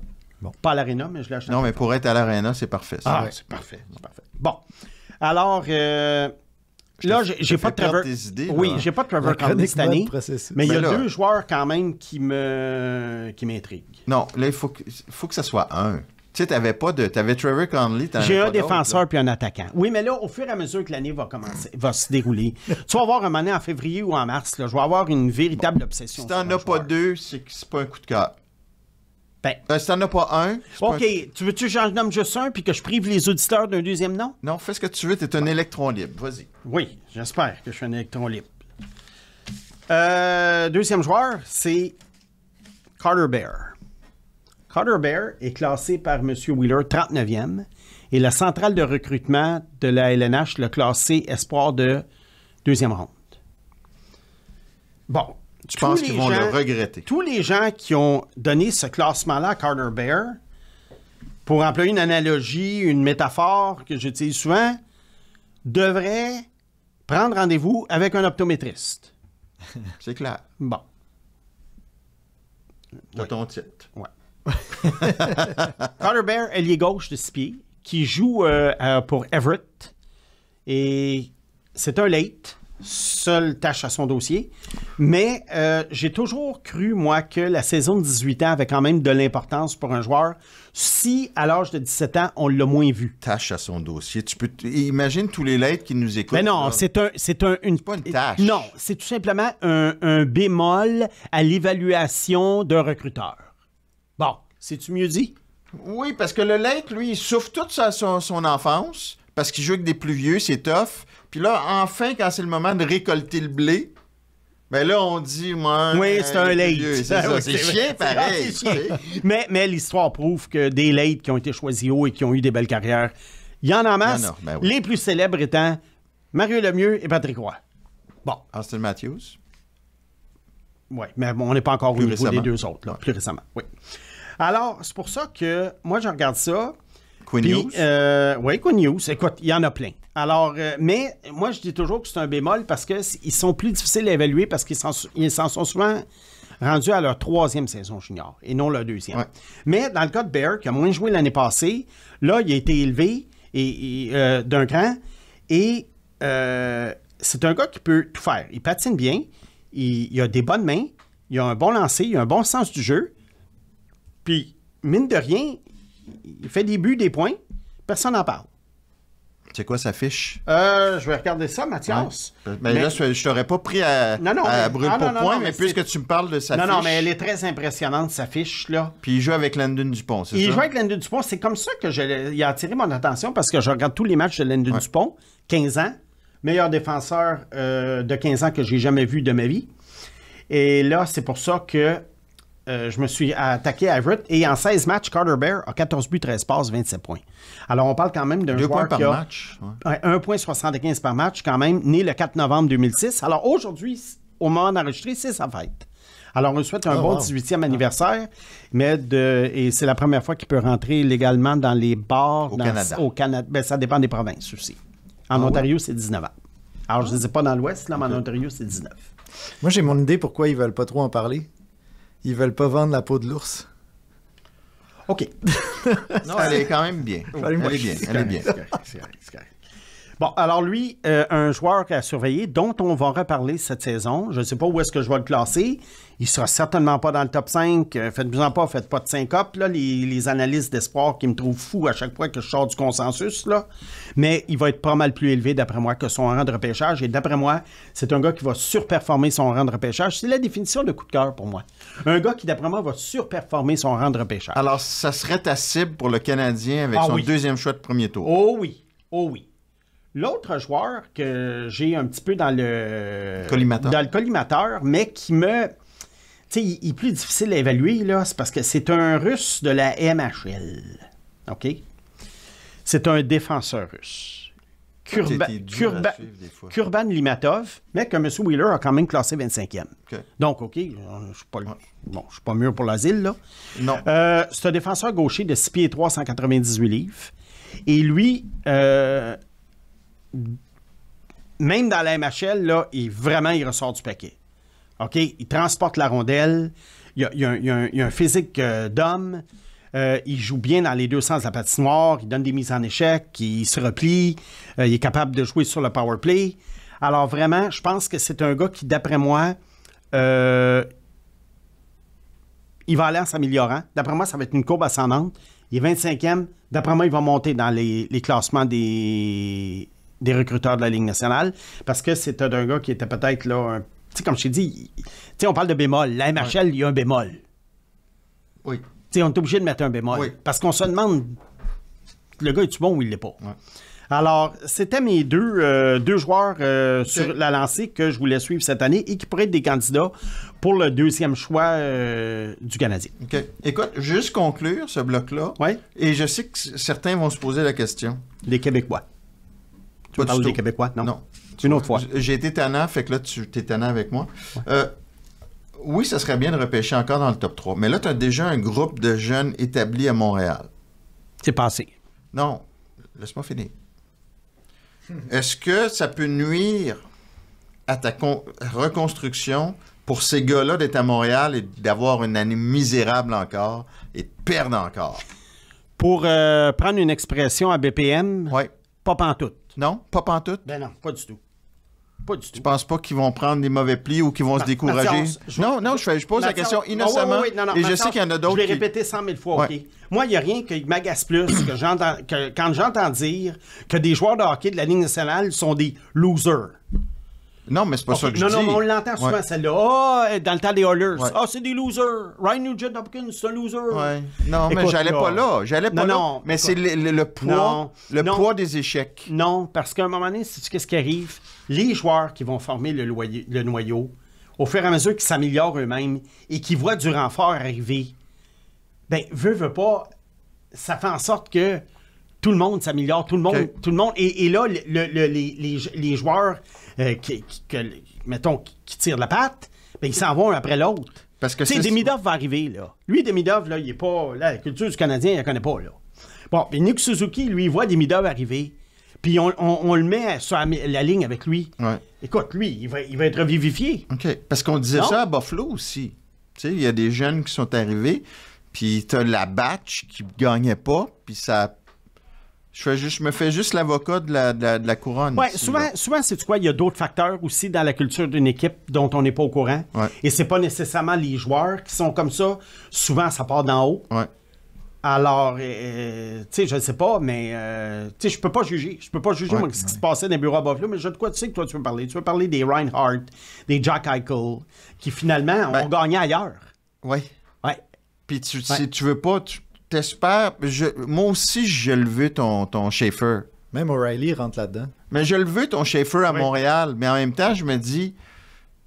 Speaker 5: Bon. Pas à l'Arena, mais je l'ai acheté.
Speaker 4: Non, mais pour être à l'Arena, c'est parfait. Ça.
Speaker 5: Ah, c'est parfait. C'est parfait. Bon. Alors, là, j'ai pas de Trevor. Oui, j'ai pas de Trevor Connolly cette année. Mais il y a 2 joueurs quand même qui m'intriguent. Non,
Speaker 4: là, il faut que ça soit un. Tu sais, t'avais Trevor Connolly.
Speaker 5: J'ai un défenseur puis un attaquant. Oui, mais là, au fur et à mesure que l'année va se dérouler, tu vas avoir un moment donné en février ou en mars, là, je vais avoir une véritable obsession.
Speaker 4: Si t'en as pas 2, c'est pas un coup de cœur. Si t'en as pas un...
Speaker 5: OK, tu veux-tu que j'en nomme juste un puis que je prive les auditeurs d'un deuxième nom?
Speaker 4: Non, fais ce que tu veux, t'es un électron libre. Vas-y.
Speaker 5: Oui, j'espère que je suis un électron libre. Deuxième joueur, c'est Carter Bear. Carter Bear est classé par M. Wheeler 39e et la centrale de recrutement de la LNH l'a classé espoir de 2e ronde. Bon.
Speaker 4: Je pense qu'ils vont le regretter.
Speaker 5: Tous les gens qui ont donné ce classement-là à Carter Bear, pour employer une analogie, une métaphore que j'utilise souvent, devraient prendre rendez-vous avec un optométriste.
Speaker 4: C'est clair.
Speaker 5: Bon.
Speaker 4: T'as ton titre.
Speaker 5: Ouais. Carter Bear, ailier gauche de 6 pieds, qui joue pour Everett. Et c'est un late. Seule tâche à son dossier. Mais j'ai toujours cru, moi, que la saison de 18 ans avait quand même de l'importance pour un joueur si, à l'âge de 17 ans, on l'a moins vu.
Speaker 4: Tâche à son dossier. Imagine tous les lettres qui nous écoutent.
Speaker 5: Mais non,
Speaker 4: là.
Speaker 5: c'est pas une
Speaker 4: tâche.
Speaker 5: Non, c'est tout simplement un bémol à l'évaluation d'un recruteur. Bon, c'est-tu mieux dit?
Speaker 4: Oui, parce que le lettre, lui, il souffre toute son enfance, parce qu'il joue avec des plus vieux, c'est tough. Puis là, enfin, quand c'est le moment de récolter le blé, ben là, on dit, moi...
Speaker 5: Oui, c'est un late.
Speaker 4: C'est chiant, pareil.
Speaker 5: Mais l'histoire prouve que des lates qui ont été choisis haut et qui ont eu des belles carrières, il y en a en masse.
Speaker 4: Ben oui.
Speaker 5: Les plus célèbres étant Mario Lemieux et Patrick Roy. Bon.
Speaker 4: Austin Matthews.
Speaker 5: Oui, mais bon, on n'est pas encore au niveau
Speaker 4: récemment.
Speaker 5: des 2 autres, là, plus récemment. Oui. Alors, c'est pour ça que moi, je regarde ça.
Speaker 4: Quinn Hughes.
Speaker 5: Oui, Quinn Hughes. Écoute, il y en a plein. Alors, mais moi, je dis toujours que c'est un bémol parce qu'ils sont plus difficiles à évaluer parce qu'ils s'en sont souvent rendus à leur 3e saison junior et non leur 2e. Ouais. Mais dans le cas de Bear, qui a moins joué l'année passée, là, il a été élevé d'un cran et c'est un gars qui peut tout faire. Il patine bien, il a des bonnes mains, il a un bon lancer, il a un bon sens du jeu. Puis, mine de rien, il fait des buts, des points, personne n'en parle.
Speaker 4: C'est quoi sa fiche?
Speaker 5: Je vais regarder ça, Mathias.
Speaker 4: Ouais. Mais là, je t'aurais pas pris à brûle-pour-point, mais puisque tu me parles de sa fiche...
Speaker 5: Non, mais elle est très impressionnante, sa fiche, là.
Speaker 4: Puis il joue avec Landon Dupont, c'est ça?
Speaker 5: Il joue avec Landon Dupont. C'est comme ça il a attiré mon attention parce que je regarde tous les matchs de Landon Dupont. 15 ans. Meilleur défenseur de 15 ans que j'ai jamais vu de ma vie. Et là, c'est pour ça que je me suis attaqué à Everett. Et en 16 matchs, Carter Bear a 14 buts, 13 passes, 27 points. Alors, on parle quand même d'un joueur qui a... 2 points par match. 1,75 par match, quand même, né le 4 novembre 2006. Alors, aujourd'hui, au moment d'enregistrer, c'est sa fête. Alors, on lui souhaite un bon 18e anniversaire. Et c'est la première fois qu'il peut rentrer légalement dans les bars au Canada. Ben, ça dépend des provinces aussi. En Ontario, c'est 19 ans. Alors, je ne sais pas dans l'Ouest, là, mais en Ontario, c'est 19.
Speaker 6: Moi, j'ai mon idée pourquoi ils veulent pas trop en parler. Ils veulent pas vendre la peau de l'ours.
Speaker 5: OK.
Speaker 4: Non, elle est quand même bien. Elle est bien.
Speaker 5: C'est correct. Bon, alors lui, un joueur à surveiller dont on va reparler cette saison. Je ne sais pas où est-ce que je vais le classer. Il sera certainement pas dans le top 5. Faites-vous-en pas, faites pas de syncope, là, les analystes d'espoir qui me trouvent fou à chaque fois que je sors du consensus, là. Mais il va être pas mal plus élevé, d'après moi, que son rang de repêchage. Et d'après moi, c'est un gars qui va surperformer son rang de repêchage. C'est la définition de coup de cœur pour moi. Un gars qui, d'après moi, va surperformer son rang de repêchage.
Speaker 4: Alors, ça serait ta cible pour le Canadien avec son deuxième choix de premier tour.
Speaker 5: Oh oui. L'autre joueur que j'ai un petit peu dans le collimateur, mais qui me... Tu sais, il est plus difficile à évaluer, là, c'est parce que c'est un Russe de la MHL. OK? C'est un défenseur russe. Kurban Limatov, mais que M. Wheeler a quand même classé 25e.
Speaker 4: Okay.
Speaker 5: Donc, OK, je ne suis pas mûr pour l'asile, là.
Speaker 4: Non.
Speaker 5: C'est un défenseur gaucher de 6 pieds 3, 198 livres. Et lui... même dans la MHL, là, il ressort du paquet. OK? Il transporte la rondelle. Il y a un physique d'homme. Il joue bien dans les deux sens de la patinoire. Il donne des mises en échec. Il se replie. Il est capable de jouer sur le power play. Alors, vraiment, je pense que c'est un gars qui, d'après moi, il va aller en s'améliorant. D'après moi, ça va être une courbe ascendante. Il est 25e. D'après moi, il va monter dans les classements des recruteurs de la Ligue nationale, parce que c'était un gars qui était peut-être là, tu sais, comme je t'ai dit, tu sais, on parle de bémol. La MHL, il y a un bémol.
Speaker 4: Oui.
Speaker 5: Tu sais, on est obligé de mettre un bémol. Oui. Parce qu'on se demande, le gars, est-tu bon ou il l'est pas? Oui. Alors, c'était mes deux joueurs sur la lancée que je voulais suivre cette année et qui pourraient être des candidats pour le deuxième choix du Canadien.
Speaker 4: OK. Écoute, juste conclure ce bloc-là.
Speaker 5: Oui.
Speaker 4: Et je sais que certains vont se poser la question.
Speaker 5: Les Québécois. Tu parles des Québécois? Non. Une autre fois.
Speaker 4: J'ai été tannant, fait que là, tu es tannant avec moi. Ouais. Oui, ça serait bien de repêcher encore dans le top 3. Mais là, tu as déjà un groupe de jeunes établis à Montréal.
Speaker 5: C'est passé.
Speaker 4: Non. Laisse-moi finir. Est-ce que ça peut nuire à ta reconstruction pour ces gars-là d'être à Montréal et d'avoir une année misérable encore et de perdre encore?
Speaker 5: Pour prendre une expression à BPM, pas pantoute.
Speaker 4: Non? Pas pantoute?
Speaker 5: Ben non, pas du tout. Pas du tout.
Speaker 4: Tu penses pas qu'ils vont prendre des mauvais plis ou qu'ils vont se décourager? Je pose la question innocemment. Et je sais qu'il y en a d'autres.
Speaker 5: Je l'ai répété 100 000 fois, OK? Moi, il n'y a rien qui m'agace plus que quand j'entends dire que des joueurs de hockey de la Ligue nationale sont des losers.
Speaker 4: Non, mais c'est pas ça que je dis.
Speaker 5: Non, mais on l'entend souvent, celle-là. Dans le temps des Oilers. C'est des losers. Ryan Nugent-Hopkins, c'est un loser.
Speaker 4: Non, mais j'allais pas là. Mais c'est le poids, poids des échecs.
Speaker 5: Non, parce qu'à un moment donné, sais-tu qu'est-ce qui arrive? Les joueurs qui vont former le noyau, au fur et à mesure qu'ils s'améliorent eux-mêmes et qu'ils voient du renfort arriver, ben, veut pas, ça fait en sorte que tout le monde s'améliore, tout le monde. Et là, les joueurs qui tirent de la patte, ben, ils s'en vont un après l'autre. Parce que Demidov va arriver, là. Lui, Demidov, là, il est pas... Là, la culture du Canadien, il la connaît pas, là. Bon, puis Nick Suzuki, lui, il voit Demidov arriver, puis on le met sur la ligne avec lui.
Speaker 4: Ouais.
Speaker 5: Écoute, lui, il va être revivifié.
Speaker 4: OK. Parce qu'on disait ça à Buffalo aussi. Tu sais, il y a des jeunes qui sont arrivés, puis t'as la batch qui gagnait pas, puis ça... Je me fais juste l'avocat de la couronne.
Speaker 5: Oui, souvent, c'est quoi? Il y a d'autres facteurs aussi dans la culture d'une équipe dont on n'est pas au courant.
Speaker 4: Ouais.
Speaker 5: Et c'est pas nécessairement les joueurs qui sont comme ça. Souvent, ça part d'en haut.
Speaker 4: Ouais.
Speaker 5: Alors, tu sais, je ne sais pas, mais tu sais, je peux pas juger. Je peux pas juger moi, ce qui se passait dans les bureaux à Buffalo, mais je de quoi tu sais que toi, tu veux parler. Tu veux parler des Reinhardt, des Jack Eichel, qui finalement ont gagné ailleurs.
Speaker 4: Oui.
Speaker 5: Ouais.
Speaker 4: Puis si tu veux pas, tu t'espères... Moi aussi, je le veux, ton Schaefer.
Speaker 6: Même O'Reilly rentre là-dedans.
Speaker 4: Mais je le veux, ton Schaefer à Montréal. Mais en même temps, je me dis...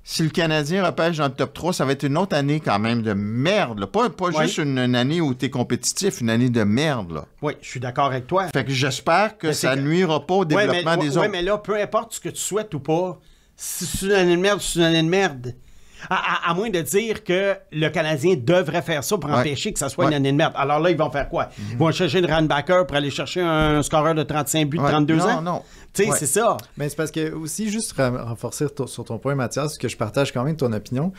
Speaker 4: Si le Canadien repêche dans le top 3, ça va être une autre année quand même de merde. Là. Pas juste une année où tu es compétitif, une année de merde. Là.
Speaker 5: Oui, je suis d'accord avec toi.
Speaker 4: Fait que j'espère que ça nuira pas au développement des autres.
Speaker 5: Oui, mais là, peu importe ce que tu souhaites ou pas, si c'est une année de merde, c'est une année de merde. À moins de dire que le Canadien devrait faire ça pour empêcher que ça soit une année de merde. Alors là, ils vont faire quoi? Ils vont chercher une runbacker pour aller chercher un scoreur de 35 buts de 32 ans?
Speaker 4: Non.
Speaker 5: Tu sais, c'est ça.
Speaker 6: Mais c'est parce que, aussi, juste renforcer sur ton point, Mathias, que je partage quand même ton opinion,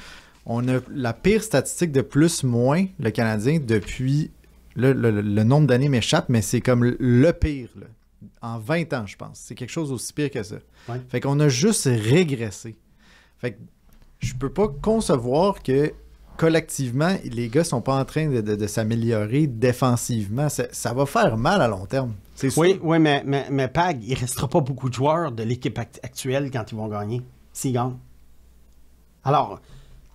Speaker 6: on a la pire statistique de plus-moins, le Canadien, depuis... Le nombre d'années m'échappe, mais c'est comme le pire, là. En 20 ans, je pense. C'est quelque chose aussi pire que ça. Ouais. Fait qu'on a juste régressé. Fait que je peux pas concevoir que collectivement, les gars sont pas en train de s'améliorer défensivement. Ça va faire mal à long terme. C'est sûr.
Speaker 5: Oui, mais Pag, il restera pas beaucoup de joueurs de l'équipe actuelle quand ils vont gagner, s'ils gagnent. Alors,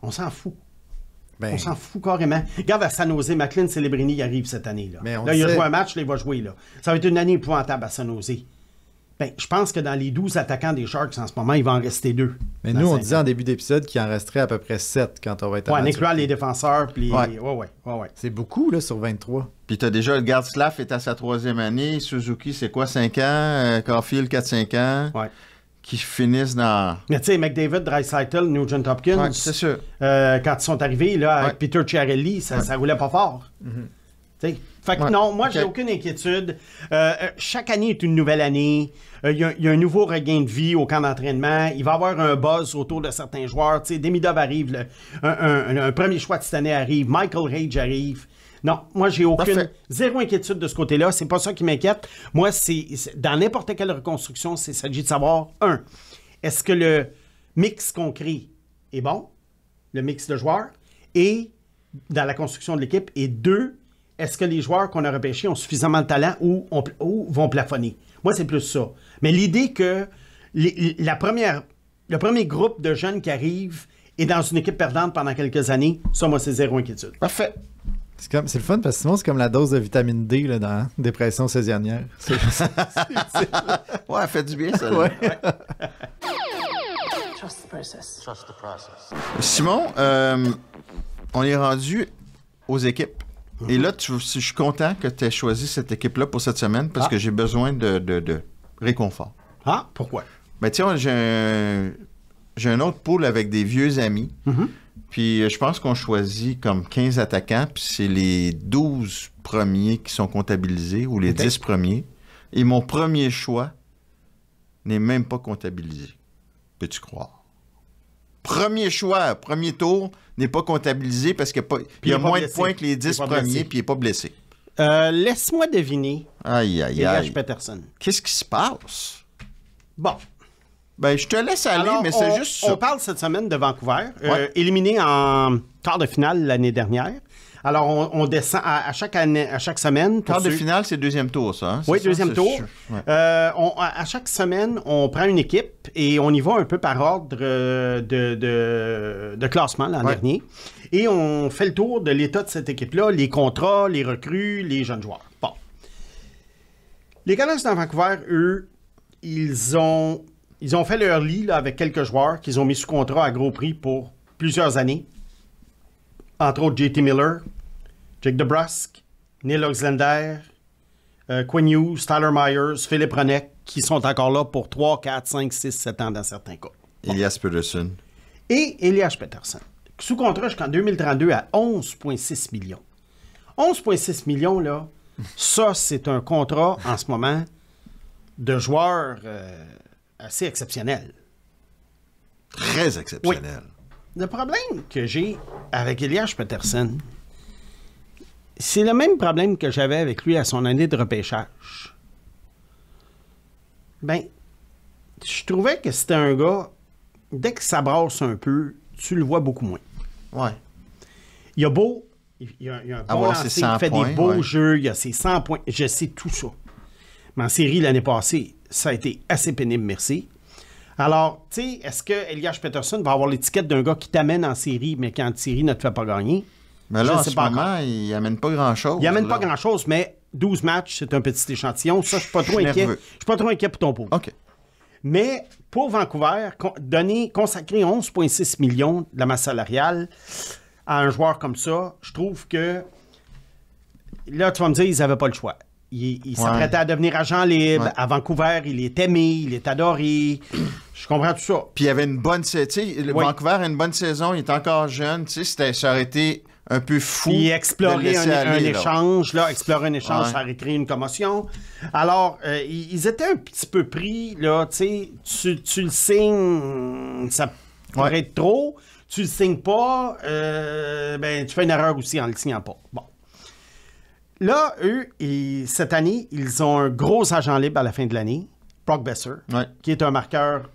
Speaker 5: on s'en fout. On s'en fout carrément. Regarde à San Jose, McLean Celebrini arrive cette année. Là, il a joué un match, là, il va jouer. Là. Ça va être une année épouvantable à San Jose. Je pense que dans les 12 attaquants des Sharks en ce moment, il va en rester 2.
Speaker 6: Mais nous, on disait en début d'épisode qu'il en resterait à peu près 7 quand on va être
Speaker 5: en incluant les défenseurs. Puis ouais.
Speaker 6: C'est beaucoup là, sur 23.
Speaker 4: Puis tu as déjà le garde Slav est à sa 3e année. Suzuki, c'est quoi, 5 ans? Caulfield, 4-5 ans.
Speaker 5: Ouais.
Speaker 4: Qui finissent dans...
Speaker 5: Mais tu sais, McDavid, Draisaitl, Nugent Hopkins,
Speaker 4: c'est sûr.
Speaker 5: Quand ils sont arrivés, là, avec Peter Chiarelli, ça roulait pas fort. Fait que non, moi, j'ai aucune inquiétude. Chaque année est une nouvelle année. Il y a un nouveau regain de vie au camp d'entraînement. Il va y avoir un buzz autour de certains joueurs. Demidov arrive. Un premier choix de cette année arrive. Michael Hage arrive. Non, moi, j'ai zéro inquiétude de ce côté-là. C'est pas ça qui m'inquiète. Moi, c'est dans n'importe quelle reconstruction, il s'agit de savoir, est-ce que le mix qu'on crée est bon, le mix de joueurs, et dans la construction de l'équipe, et 2, est-ce que les joueurs qu'on a repêchés ont suffisamment de talent ou vont plafonner? Moi, c'est plus ça. Mais l'idée que le premier groupe de jeunes qui arrivent est dans une équipe perdante pendant quelques années, ça, moi, c'est zéro inquiétude.
Speaker 4: Parfait.
Speaker 6: C'est le fun parce que sinon, c'est comme la dose de vitamine D là, dans dépression saisonnière.
Speaker 4: Ouais, elle fait du bien, ça.
Speaker 6: Ouais.
Speaker 1: Trust the process.
Speaker 3: Trust the process.
Speaker 4: Simon, on est rendu aux équipes. Et là, je suis content que tu aies choisi cette équipe-là pour cette semaine parce que j'ai besoin de réconfort.
Speaker 5: Ah, pourquoi?
Speaker 4: Ben, tiens, j'ai un autre pool avec des vieux amis. Puis je pense qu'on choisit comme 15 attaquants, puis c'est les 12 premiers qui sont comptabilisés, ou les 10 premiers. Et mon premier choix n'est même pas comptabilisé. Peux-tu croire? Premier choix, premier tour, n'est pas comptabilisé parce qu'il y a moins de points que les 10 premiers, puis il n'est pas blessé.
Speaker 5: Laisse-moi deviner.
Speaker 4: Aïe.
Speaker 5: Elias Pettersson.
Speaker 4: Qu'est-ce qui se passe?
Speaker 5: Bon.
Speaker 4: Ben, je te laisse aller, mais c'est juste ça.
Speaker 5: On parle cette semaine de Vancouver, éliminé en quart de finale l'année dernière. Alors, on descend à chaque semaine.
Speaker 4: Quart de finale, c'est deuxième tour, ça. Hein?
Speaker 5: Oui, deuxième tour. À chaque semaine, on prend une équipe et on y va un peu par ordre de classement l'an dernier. Et on fait le tour de l'état de cette équipe-là, les contrats, les recrues, les jeunes joueurs. Bon. Les Canucks dans Vancouver, eux, ils ont fait leur lit là, avec quelques joueurs qu'ils ont mis sous contrat à gros prix pour plusieurs années. Entre autres, J.T. Miller, Jake DeBrusk, Neil Oxlander, Quinn Hughes, Tyler Myers, Philippe Hronek, qui sont encore là pour 3, 4, 5, 6, 7 ans dans certains cas. Bon.
Speaker 4: Elias Pettersson.
Speaker 5: Et Elias Pettersson. Sous contrat jusqu'en 2032 à 11,6 millions. 11,6 millions, là, ça, c'est un contrat en ce moment de joueur assez exceptionnel.
Speaker 4: Très exceptionnel.
Speaker 5: Oui. Le problème que j'ai avec Elias Pettersson, c'est le même problème que j'avais avec lui à son année de repêchage. Ben, je trouvais que c'était un gars, dès que ça brasse un peu, tu le vois beaucoup moins.
Speaker 4: Ouais.
Speaker 5: Il Il a un bon
Speaker 4: avoir ses
Speaker 5: lancer,
Speaker 4: 100
Speaker 5: il fait
Speaker 4: points,
Speaker 5: des beaux
Speaker 4: ouais.
Speaker 5: jeux, il a ses 100 points. Je sais tout ça. Mais en série, l'année passée, ça a été assez pénible, merci. Alors, tu sais, est-ce que Elias Pettersson va avoir l'étiquette d'un gars qui t'amène en série, mais qui en série ne te fait pas gagner?
Speaker 4: Mais là,
Speaker 5: Je
Speaker 4: en
Speaker 5: sais
Speaker 4: ce
Speaker 5: pas
Speaker 4: moment,
Speaker 5: encore.
Speaker 4: il n'amène pas grand-chose.
Speaker 5: Il n'amène pas
Speaker 4: là.
Speaker 5: grand-chose, mais 12 matchs, c'est un petit échantillon. Ça, je suis pas trop
Speaker 4: suis
Speaker 5: inquiet.
Speaker 4: nerveux.
Speaker 5: Je suis pas trop inquiet pour ton pot.
Speaker 4: OK.
Speaker 5: Mais pour Vancouver, consacrer 11,6 millions de la masse salariale à un joueur comme ça, je trouve que là, tu vas me dire, ils n'avaient pas le choix. Il s'apprêtait à devenir agent libre.
Speaker 4: Ouais.
Speaker 5: À Vancouver, il est aimé, il est adoré. Je comprends tout ça.
Speaker 4: Puis il y avait une bonne saison.
Speaker 5: Oui.
Speaker 4: Vancouver a une bonne saison, il est encore jeune. Ça aurait été un peu fou.
Speaker 5: Puis
Speaker 4: de le
Speaker 5: explorer
Speaker 4: laisser
Speaker 5: un
Speaker 4: aller, là.
Speaker 5: échange, explorer un échange,
Speaker 4: Ouais.
Speaker 5: ça aurait créé une commotion. Alors, ils étaient un petit peu pris, là, tu sais, tu le signes, ça pourrait
Speaker 4: Ouais.
Speaker 5: être trop. Tu le signes pas, ben, tu fais une erreur aussi en le signant pas. Bon. Là, eux, cette année, ils ont un gros agent libre à la fin de l'année, Brock Besser,
Speaker 4: Ouais.
Speaker 5: qui est un marqueur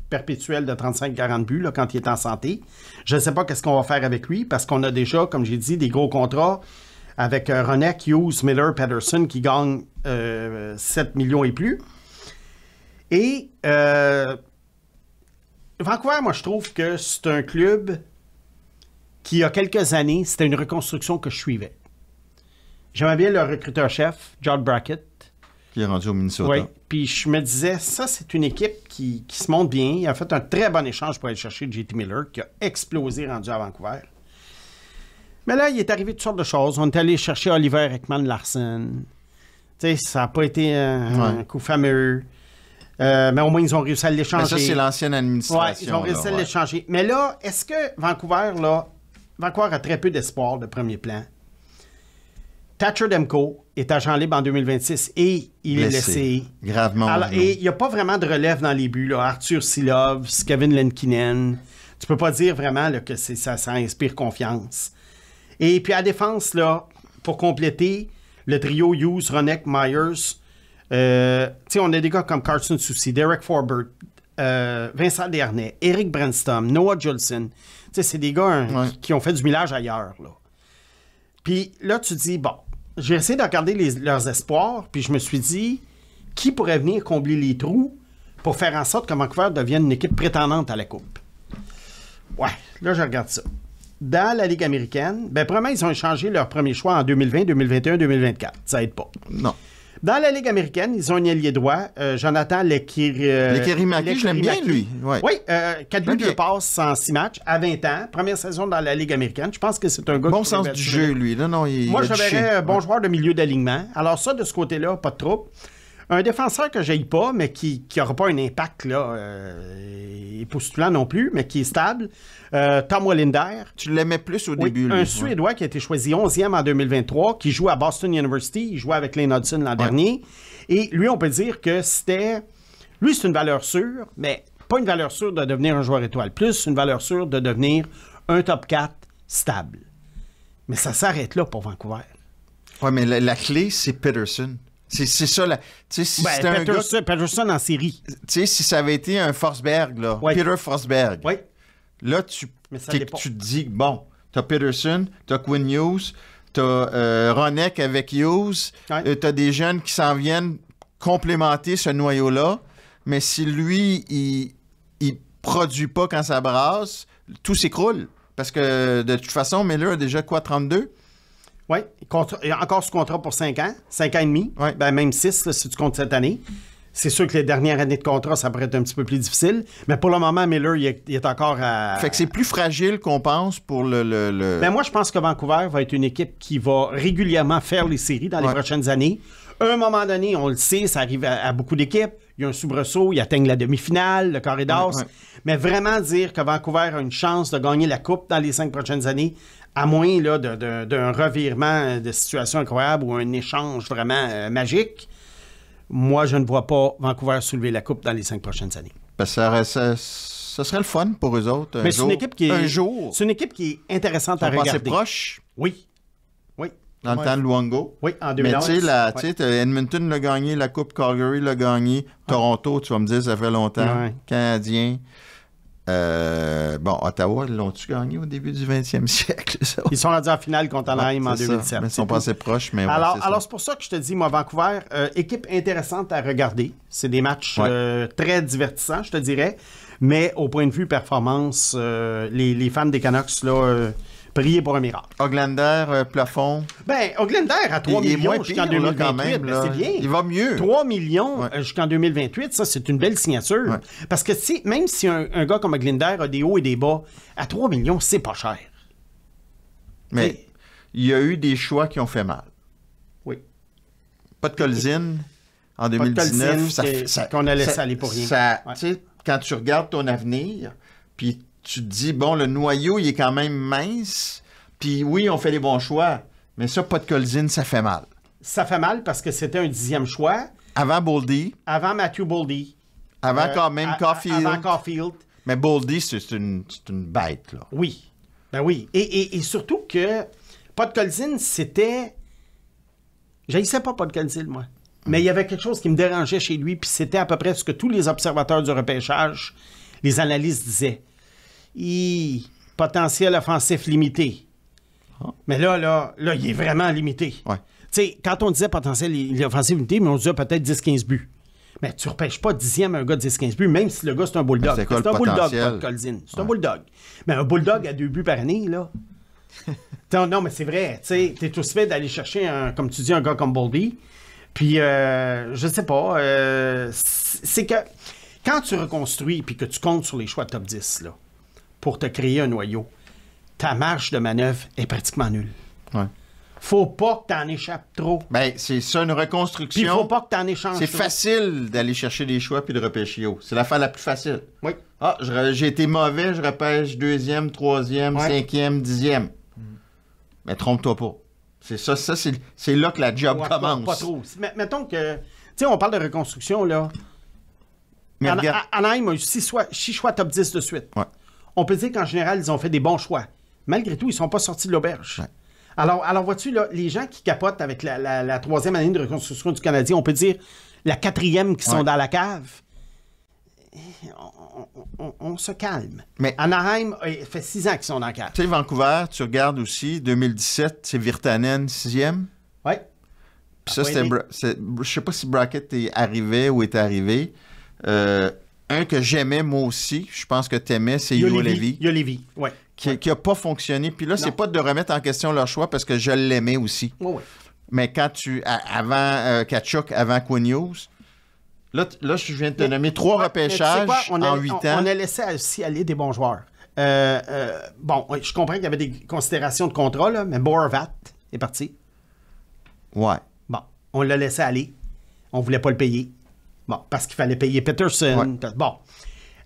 Speaker 5: perpétuel de 35-40 buts là, quand il est en santé. Je ne sais pas qu'est-ce qu'on va faire avec lui, parce qu'on a déjà, comme j'ai dit, des gros contrats avec Ronek, Hughes, Miller, Patterson, qui gagnent 7 millions et plus. Et Vancouver, moi, je trouve que c'est un club qui, il y a quelques années, c'était une reconstruction que je suivais. J'aimais bien le recruteur-chef, John Brackett.
Speaker 4: Qui est rendu au Minnesota.
Speaker 5: Oui, puis je me disais, ça, c'est une équipe qui se monte bien. Il a fait un très bon échange pour aller chercher JT Miller, qui a explosé rendu à Vancouver. Mais là, il est arrivé toutes sortes de choses. On est allé chercher Oliver Ekman-Larsson. Tu sais, ça n'a pas été un coup fameux. Mais au moins, ils ont réussi à
Speaker 4: Mais
Speaker 5: l'échanger.
Speaker 4: ça, c'est l'ancienne
Speaker 5: Oui,
Speaker 4: administration.
Speaker 5: ils ont réussi à
Speaker 4: là, ouais.
Speaker 5: l'échanger. Mais là, est-ce que Vancouver a très peu d'espoir de premier plan? Thatcher Demko est agent libre en 2026 et il est laissé.
Speaker 4: Gravement.
Speaker 5: Alors, et il n'y a pas vraiment de relève dans les buts. Là. Arthur Silov, Kevin Lenkinen. Tu peux pas dire vraiment là, que ça inspire confiance. Et puis à défense, là, pour compléter, le trio Hughes, Ronek, Myers, on a des gars comme Carson Soucy, Derek Forbert, Vincent Desharnais, Eric Brenston, Noah Jolson. C'est des gars qui ont fait du millage ailleurs. Là. Puis là, tu dis, bon, j'ai essayé de regarder leurs espoirs, puis je me suis dit, qui pourrait venir combler les trous pour faire en sorte que Vancouver devienne une équipe prétendante à la Coupe? Ouais, là, je regarde ça. Dans la Ligue américaine, ben, premièrement, ils ont échangé leur premier choix en 2020, 2021, 2024. Ça aide pas.
Speaker 4: Non.
Speaker 5: Dans la Ligue américaine, ils ont un ailier droit, Jonathan
Speaker 4: Lekerimaki, je l'aime bien, lui. Ouais.
Speaker 5: Oui, 4 buts, 2 passes en 6 matchs, à 20 ans. Première saison dans la Ligue américaine. Je pense que c'est un gars
Speaker 4: Bon
Speaker 5: qui
Speaker 4: sens du jeu, lui. Là, non,
Speaker 5: Moi,
Speaker 4: il
Speaker 5: je
Speaker 4: a du
Speaker 5: verrais
Speaker 4: chien.
Speaker 5: un bon joueur de milieu d'alignement. Alors ça, de ce côté-là, pas de trouble. Un défenseur que j'aille pas, mais qui n'aura pas un impact là, époustouflant non plus, mais qui est stable. Tom Wallinder.
Speaker 4: Tu l'aimais plus au
Speaker 5: Oui,
Speaker 4: début, lui.
Speaker 5: un
Speaker 4: ouais.
Speaker 5: Suédois qui a été choisi 11e en 2023, qui joue à Boston University. Il jouait avec Lane Hudson l'an dernier. Et lui, on peut dire que c'était... Lui, c'est une valeur sûre, mais pas une valeur sûre de devenir un joueur étoile. Plus une valeur sûre de devenir un top 4 stable. Mais ça s'arrête là pour Vancouver.
Speaker 4: Oui, mais la clé, c'est Peterson. C'est ça, là. Tu sais, si c'était un gars...
Speaker 5: Peterson en série.
Speaker 4: Tu sais, si ça avait été un Forsberg, là,
Speaker 5: Ouais.
Speaker 4: Peter Forsberg,
Speaker 5: Oui.
Speaker 4: là,
Speaker 5: Mais ça l'est pas.
Speaker 4: tu te dis, bon, t'as Peterson, t'as Quinn Hughes, t'as Ronek avec Hughes,
Speaker 5: Ouais.
Speaker 4: t'as des jeunes qui s'en viennent complémenter ce noyau-là, mais si lui, il produit pas quand ça brasse, tout s'écroule. Parce que, de toute façon, Miller a déjà quoi, 32?
Speaker 5: Oui, il a encore ce contrat pour 5 ans, 5 ans et demi,
Speaker 4: Ouais.
Speaker 5: ben même 6 là, si tu comptes cette année. C'est sûr que les dernières années de contrat, ça pourrait être un petit peu plus difficile, mais pour le moment, Miller, il est encore à...
Speaker 4: Fait que c'est plus fragile qu'on pense pour le...
Speaker 5: Ben moi, je pense que Vancouver va être une équipe qui va régulièrement faire les séries dans les
Speaker 4: Ouais.
Speaker 5: prochaines années. À un moment donné, on le sait, ça arrive à beaucoup d'équipes. Il y a un soubresaut, ils atteignent la demi-finale, le carré d'as.
Speaker 4: Ouais.
Speaker 5: Mais vraiment dire que Vancouver a une chance de gagner la Coupe dans les 5 prochaines années, à moins là, d'un revirement de situation incroyable ou un échange vraiment magique, moi, je ne vois pas Vancouver soulever la Coupe dans les 5 prochaines années.
Speaker 4: Parce que ça serait le fun pour eux autres.
Speaker 5: Mais c'est une équipe qui est...
Speaker 4: Un jour.
Speaker 5: C'est une équipe qui est intéressante à
Speaker 4: Ils sont passés
Speaker 5: regarder.
Speaker 4: proches
Speaker 5: Oui. Oui.
Speaker 4: dans le temps de Luongo.
Speaker 5: Oui, en
Speaker 4: Mais
Speaker 5: 2011.
Speaker 4: tu sais,
Speaker 5: Ouais.
Speaker 4: Edmonton l'a gagné, la Coupe Calgary l'a gagné, Toronto, tu vas me dire, ça fait longtemps.
Speaker 5: Ouais.
Speaker 4: Canadien. Ottawa, l'ont-tu gagné au début du 20e siècle? Ça?
Speaker 5: Ils sont rendus en finale contre Anaheim en 2017.
Speaker 4: Mais ils sont passés proches, mais
Speaker 5: alors, c'est pour ça que je te dis, moi, Vancouver, équipe intéressante à regarder. C'est des matchs très divertissants, je te dirais. Mais au point de vue performance, les fans des Canucks, là, priez pour un miracle.
Speaker 4: Oglander, plafond.
Speaker 5: Oglander à 3 millions jusqu'en 2028,
Speaker 4: quand même, là,
Speaker 5: c'est bien.
Speaker 4: Il va mieux.
Speaker 5: 3 millions jusqu'en 2028, ça, c'est une belle signature.
Speaker 4: Ouais.
Speaker 5: Parce que même si un gars comme Oglander a des hauts et des bas, à 3 millions, c'est pas cher.
Speaker 4: Mais il y a eu des choix qui ont fait mal.
Speaker 5: Oui.
Speaker 4: Pas de Colzine en 2019.
Speaker 5: Qu'on a laissé aller pour rien.
Speaker 4: Tu sais, quand tu regardes ton avenir, puis tu te dis, bon, le noyau, il est quand même mince, puis oui, on fait les bons choix, mais ça, pas de Colzine, ça fait mal.
Speaker 5: Ça fait mal parce que c'était un 10e choix.
Speaker 4: Avant Boldy.
Speaker 5: Avant Matthew Boldy.
Speaker 4: Avant quand même Caulfield.
Speaker 5: Avant Caulfield.
Speaker 4: Mais Boldy, c'est une bête, là.
Speaker 5: Oui. Ben oui. Et surtout que Podkolzin, c'était... J'haïssais pas Podkolzin, moi. Mais il y avait quelque chose qui me dérangeait chez lui, puis c'était à peu près ce que tous les observateurs du repêchage, les analystes disaient. Potentiel offensif limité. Mais là, il est vraiment limité.
Speaker 4: Ouais.
Speaker 5: Tu sais, quand on disait potentiel offensif limité, mais on disait peut-être 10-15 buts. Mais tu repêches pas 10e un gars de 10-15 buts, même si le gars, c'est un bulldog.
Speaker 4: C'est
Speaker 5: un bulldog, pas de Colzine. C'est un bulldog. Mais un bulldog à 2 buts par année, là... non, mais c'est vrai. Tu sais, t'es tout fait d'aller chercher, comme tu dis, un gars comme Boldy. Puis, je sais pas. C'est que quand tu reconstruis puis que tu comptes sur les choix top 10, là, pour te créer un noyau, ta marge de manœuvre est pratiquement nulle.
Speaker 4: Ouais.
Speaker 5: Faut pas que t'en échappes trop.
Speaker 4: Ben, c'est ça, une reconstruction.
Speaker 5: Puis faut pas que t'en échanges
Speaker 4: C'est
Speaker 5: trop.
Speaker 4: facile d'aller chercher des choix puis de repêcher haut. C'est l'affaire la plus facile.
Speaker 5: Oui.
Speaker 4: Ah, j'ai été mauvais, je repêche 2e, 3e, 5e, 10e. Mais trompe-toi pas. C'est ça, c'est là que la job commence.
Speaker 5: Pas trop. Mettons que... Tu sais, on parle de reconstruction, là.
Speaker 4: Mais regarde...
Speaker 5: Anaheim a eu 6 choix top 10 de suite.
Speaker 4: Ouais.
Speaker 5: On peut dire qu'en général, ils ont fait des bons choix. Malgré tout, ils ne sont pas sortis de l'auberge.
Speaker 4: Ouais.
Speaker 5: Alors vois-tu, là, les gens qui capotent avec la 3e année de reconstruction du Canadien, on peut dire la 4e qui sont dans la cave, on se calme. Mais Anaheim fait 6 ans qu'ils sont dans la cave.
Speaker 4: Tu sais, Vancouver, tu regardes aussi, 2017, c'est Virtanen, 6e.
Speaker 5: Oui.
Speaker 4: Puis ça, c'était... Je sais pas si Brackett est arrivé ou est arrivé. Un que j'aimais, moi aussi, je pense que t'aimais, c'est Yo Levy.
Speaker 5: Yo Levy, oui.
Speaker 4: Qui n'a pas fonctionné. Puis là, c'est pas de remettre en question leur choix parce que je l'aimais aussi.
Speaker 5: Oui.
Speaker 4: Mais quand avant Tkachuk, avant Quinn Hughes, là, je viens de te nommer 3 repêchages en 8 ans.
Speaker 5: On a laissé aussi aller des bons joueurs. Je comprends qu'il y avait des considérations de contrat, là, mais Boervat est parti.
Speaker 4: Ouais.
Speaker 5: Bon, on l'a laissé aller. On voulait pas le payer. Bon, parce qu'il fallait payer Peterson.
Speaker 4: Ouais.
Speaker 5: Bon.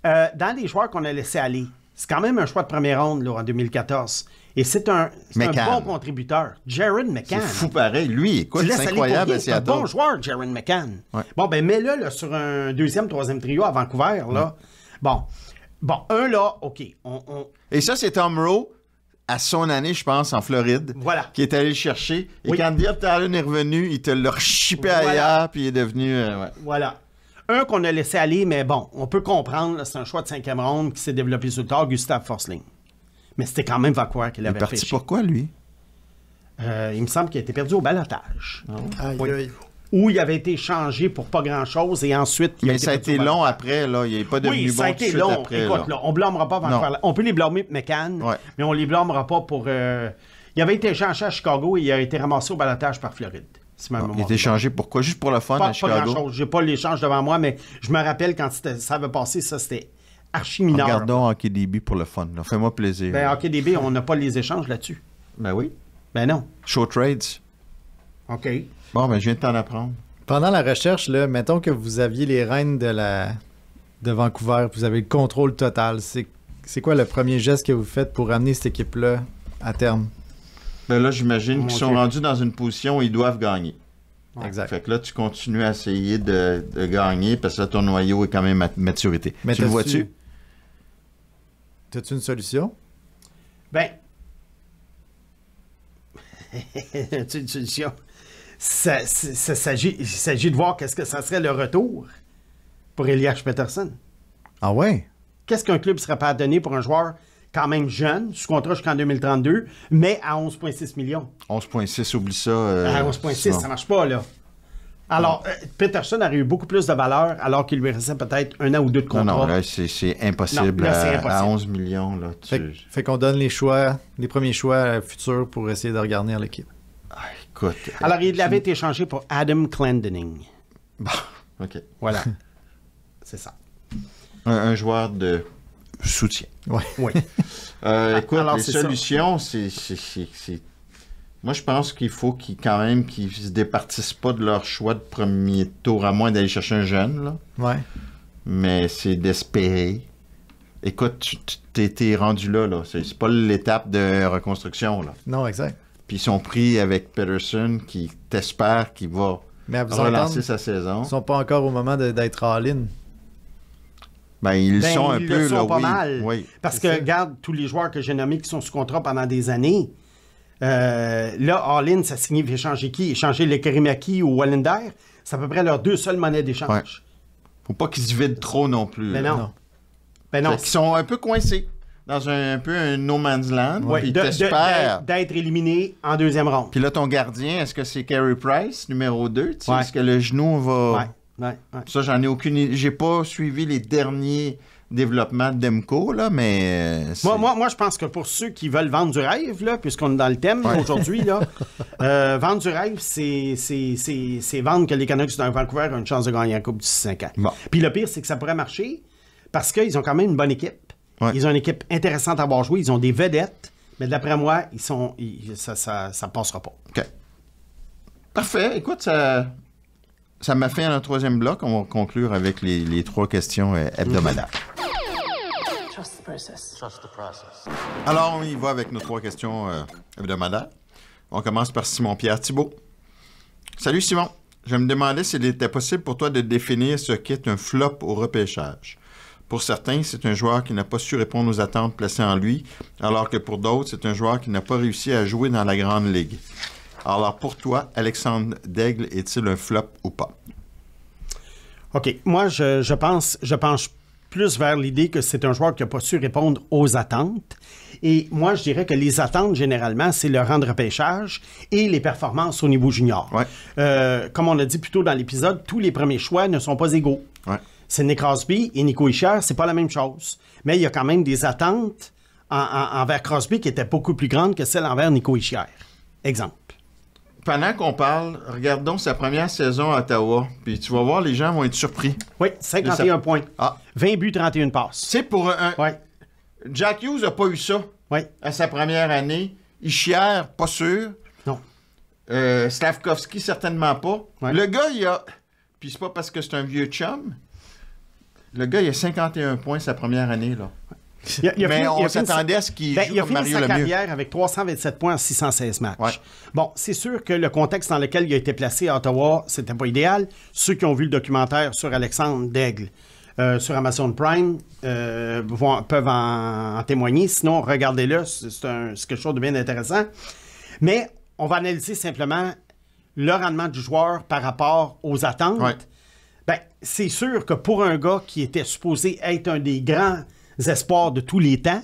Speaker 5: Dans les joueurs qu'on a laissé aller, c'est quand même un choix de première ronde là, en 2014. Et c'est un bon contributeur. Jaron McCann.
Speaker 4: C'est fou pareil. Lui, écoute, c'est incroyable.
Speaker 5: C'est un bon joueur, Jaron McCann. Ouais. Bon, ben mets-le là, sur un 2e, 3e trio à Vancouver. Là. Bon, un là, OK.
Speaker 4: Et ça, c'est Tom Rowe, à son année, je pense, en Floride, qui est allé le chercher. Et quand Diop Talon est revenu, il te l'a rechippé ailleurs, puis il est devenu...
Speaker 5: Voilà. Un qu'on a laissé aller, mais bon, on peut comprendre, là, c'est un choix de 5e ronde qui s'est développé sur le tard, Gustav Forsling. Mais c'était quand même Vancouver qui l'avait fait.
Speaker 4: Il est parti pourquoi, lui?
Speaker 5: Il me semble qu'il a été perdu au balotage.
Speaker 6: Aïe.
Speaker 5: Où il avait été changé pour pas grand-chose et ensuite...
Speaker 4: Mais ça a été long après, là. Il n'est pas devenu bon tout de suite après.
Speaker 5: Écoute, là, on ne blâmera pas Vancouver. On peut les blâmer McCann, mais on ne les blâmera pas pour... Il avait été échangé à Chicago et il a été ramassé au balotage par Floride.
Speaker 4: Il a été échangé pourquoi? Juste pour le fun à Chicago?
Speaker 5: Pas grand-chose. J'ai pas l'échange devant moi, mais je me rappelle quand ça avait passé, ça, c'était archi mineur.
Speaker 4: Regardons HockeyDB pour le fun. Fais-moi plaisir.
Speaker 5: Ben, HockeyDB, on n'a pas les échanges là-dessus.
Speaker 4: Ben oui.
Speaker 5: Ben non.
Speaker 4: Show Trades.
Speaker 5: OK.
Speaker 4: Bon, ben je viens de t'en apprendre.
Speaker 6: Pendant la recherche, là, mettons que vous aviez les rênes de Vancouver, vous avez le contrôle total. C'est quoi le premier geste que vous faites pour amener cette équipe-là à terme?
Speaker 4: Ben là, j'imagine qu'ils sont rendus dans une position où ils doivent gagner.
Speaker 6: Exact.
Speaker 4: Fait que là, tu continues à essayer de gagner parce que là, ton noyau est quand même à maturité. Mais tu le vois-tu?
Speaker 6: T'as-tu une solution?
Speaker 5: Ben... As-tu une solution? Il s'agit de voir qu'est-ce que ça serait le retour pour Elias Pettersson.
Speaker 6: Ah ouais?
Speaker 5: qu'est-ce qu'un club serait prêt à donner pour un joueur quand même jeune, sous contrat jusqu'en 2032, mais à 11,6 millions?
Speaker 4: 11,6, oublie ça.
Speaker 5: À 11,6, ça marche pas, là. Alors, Peterson aurait eu beaucoup plus de valeur alors qu'il lui restait peut-être 1 an ou 2 de contrat.
Speaker 4: Non, là, c'est impossible.
Speaker 5: Non, là, c'est impossible.
Speaker 4: À 11 millions, là.
Speaker 6: Fait qu'on donne les premiers choix futurs pour essayer de regarder l'équipe.
Speaker 4: Écoute.
Speaker 5: Alors, il avait été échangé pour Adam Clendening.
Speaker 4: Bon, OK.
Speaker 5: Voilà. C'est ça.
Speaker 4: Un joueur de soutien.
Speaker 6: Ouais.
Speaker 5: Oui.
Speaker 4: Écoute,
Speaker 5: Alors,
Speaker 4: les solutions, c'est... Moi, je pense qu'il faut qu'ils se départissent pas de leur choix de premier tour, à moins d'aller chercher un jeune, là.
Speaker 6: Ouais.
Speaker 4: Mais c'est d'espérer. Écoute, t'es rendu là. C'est pas l'étape de reconstruction, là.
Speaker 6: Non, exact.
Speaker 4: Puis ils sont pris avec Peterson, qui t'espère qu'il va relancer sa saison.
Speaker 6: Ils sont pas encore au moment d'être all-in.
Speaker 4: Ben, ils sont un peu, là,
Speaker 5: pas
Speaker 4: oui.
Speaker 5: mal.
Speaker 4: Oui.
Speaker 5: Parce que, regarde, tous les joueurs que j'ai nommés qui sont sous contrat pendant des années, là, all-in, ça signifie échanger qui? Échanger le Kerimaki ou Wallender, c'est à peu près leurs 2 seules monnaies d'échange.
Speaker 4: Ouais. Faut pas qu'ils se vident trop non plus.
Speaker 5: Ben non. Ben non.
Speaker 4: Ils sont un peu coincés dans un peu un no man's land.
Speaker 5: Ouais,
Speaker 4: Puis t'espères.
Speaker 5: d'être éliminé en 2e ronde.
Speaker 4: Puis là, ton gardien, est-ce que c'est Carey Price, numéro 2?
Speaker 5: Ouais.
Speaker 4: Est-ce que le genou va...
Speaker 5: Ouais.
Speaker 4: Ça, j'en ai aucune idée. J'ai pas suivi les derniers développements de Demko, là, mais...
Speaker 5: Moi, je pense que pour ceux qui veulent vendre du rêve, là, puisqu'on est dans le thème aujourd'hui, là, vendre du rêve, c'est vendre que les Canucks de Vancouver ont une chance de gagner la Coupe d'ici 5 ans.
Speaker 4: Bon.
Speaker 5: Puis le pire, c'est que ça pourrait marcher parce qu'ils ont quand même une bonne équipe.
Speaker 4: Ouais.
Speaker 5: Ils ont une équipe intéressante à avoir joué. Ils ont des vedettes, mais d'après moi, ça passera pas.
Speaker 4: OK. Parfait. Écoute, ça m'a fait un 3e bloc. On va conclure avec les 3 questions hebdomadaires.
Speaker 1: Trust the process. Trust the process.
Speaker 4: Alors, on y va avec nos 3 questions hebdomadaires. On commence par Simon-Pierre Thibault. Salut Simon. Je me demandais s'il était possible pour toi de définir ce qu'est un flop au repêchage. Pour certains, c'est un joueur qui n'a pas su répondre aux attentes placées en lui, alors que pour d'autres, c'est un joueur qui n'a pas réussi à jouer dans la grande ligue. Alors pour toi, Alexandre Daigle est-il un flop ou pas?
Speaker 5: OK. Moi, je penche plus vers l'idée que c'est un joueur qui n'a pas su répondre aux attentes. Et moi, je dirais que les attentes, généralement, c'est le rang de repêchage et les performances au niveau junior.
Speaker 4: Ouais.
Speaker 5: Comme on a dit plus tôt dans l'épisode, tous les premiers choix ne sont pas égaux.
Speaker 4: Ouais.
Speaker 5: Sidney Crosby et Nico Hischier, c'est pas la même chose. Mais il y a quand même des attentes envers Crosby qui étaient beaucoup plus grandes que celles envers Nico Hischier. Exemple.
Speaker 4: Pendant qu'on parle, regardons sa première saison à Ottawa, puis tu vas voir, les gens vont être surpris.
Speaker 5: Oui, 51 points.
Speaker 4: Ah.
Speaker 5: 20 buts, 31 passes.
Speaker 4: C'est pour un...
Speaker 5: Ouais.
Speaker 4: Jack Hughes n'a pas eu ça
Speaker 5: Ouais.
Speaker 4: à sa première année. Hischier, pas sûr.
Speaker 5: Non.
Speaker 4: Slavkovski, certainement pas.
Speaker 5: Ouais.
Speaker 4: Le gars, il a... Puis c'est pas parce que c'est un vieux chum. Le gars, il a 51 points sa première année, là. Mais on s'attendait à ce qu'il joue comme Mario Lemieux.
Speaker 5: Il a fini sa carrière avec 327 points en 616 matchs.
Speaker 4: Ouais.
Speaker 5: Bon, c'est sûr que le contexte dans lequel il a été placé à Ottawa, c'était pas idéal. Ceux qui ont vu le documentaire sur Alexandre Daigle sur Amazon Prime peuvent en témoigner. Sinon, regardez-le, c'est quelque chose de bien intéressant. Mais on va analyser simplement le rendement du joueur par rapport aux attentes.
Speaker 4: Ouais.
Speaker 5: Ben, c'est sûr que pour un gars qui était supposé être un des grands espoirs de tous les temps.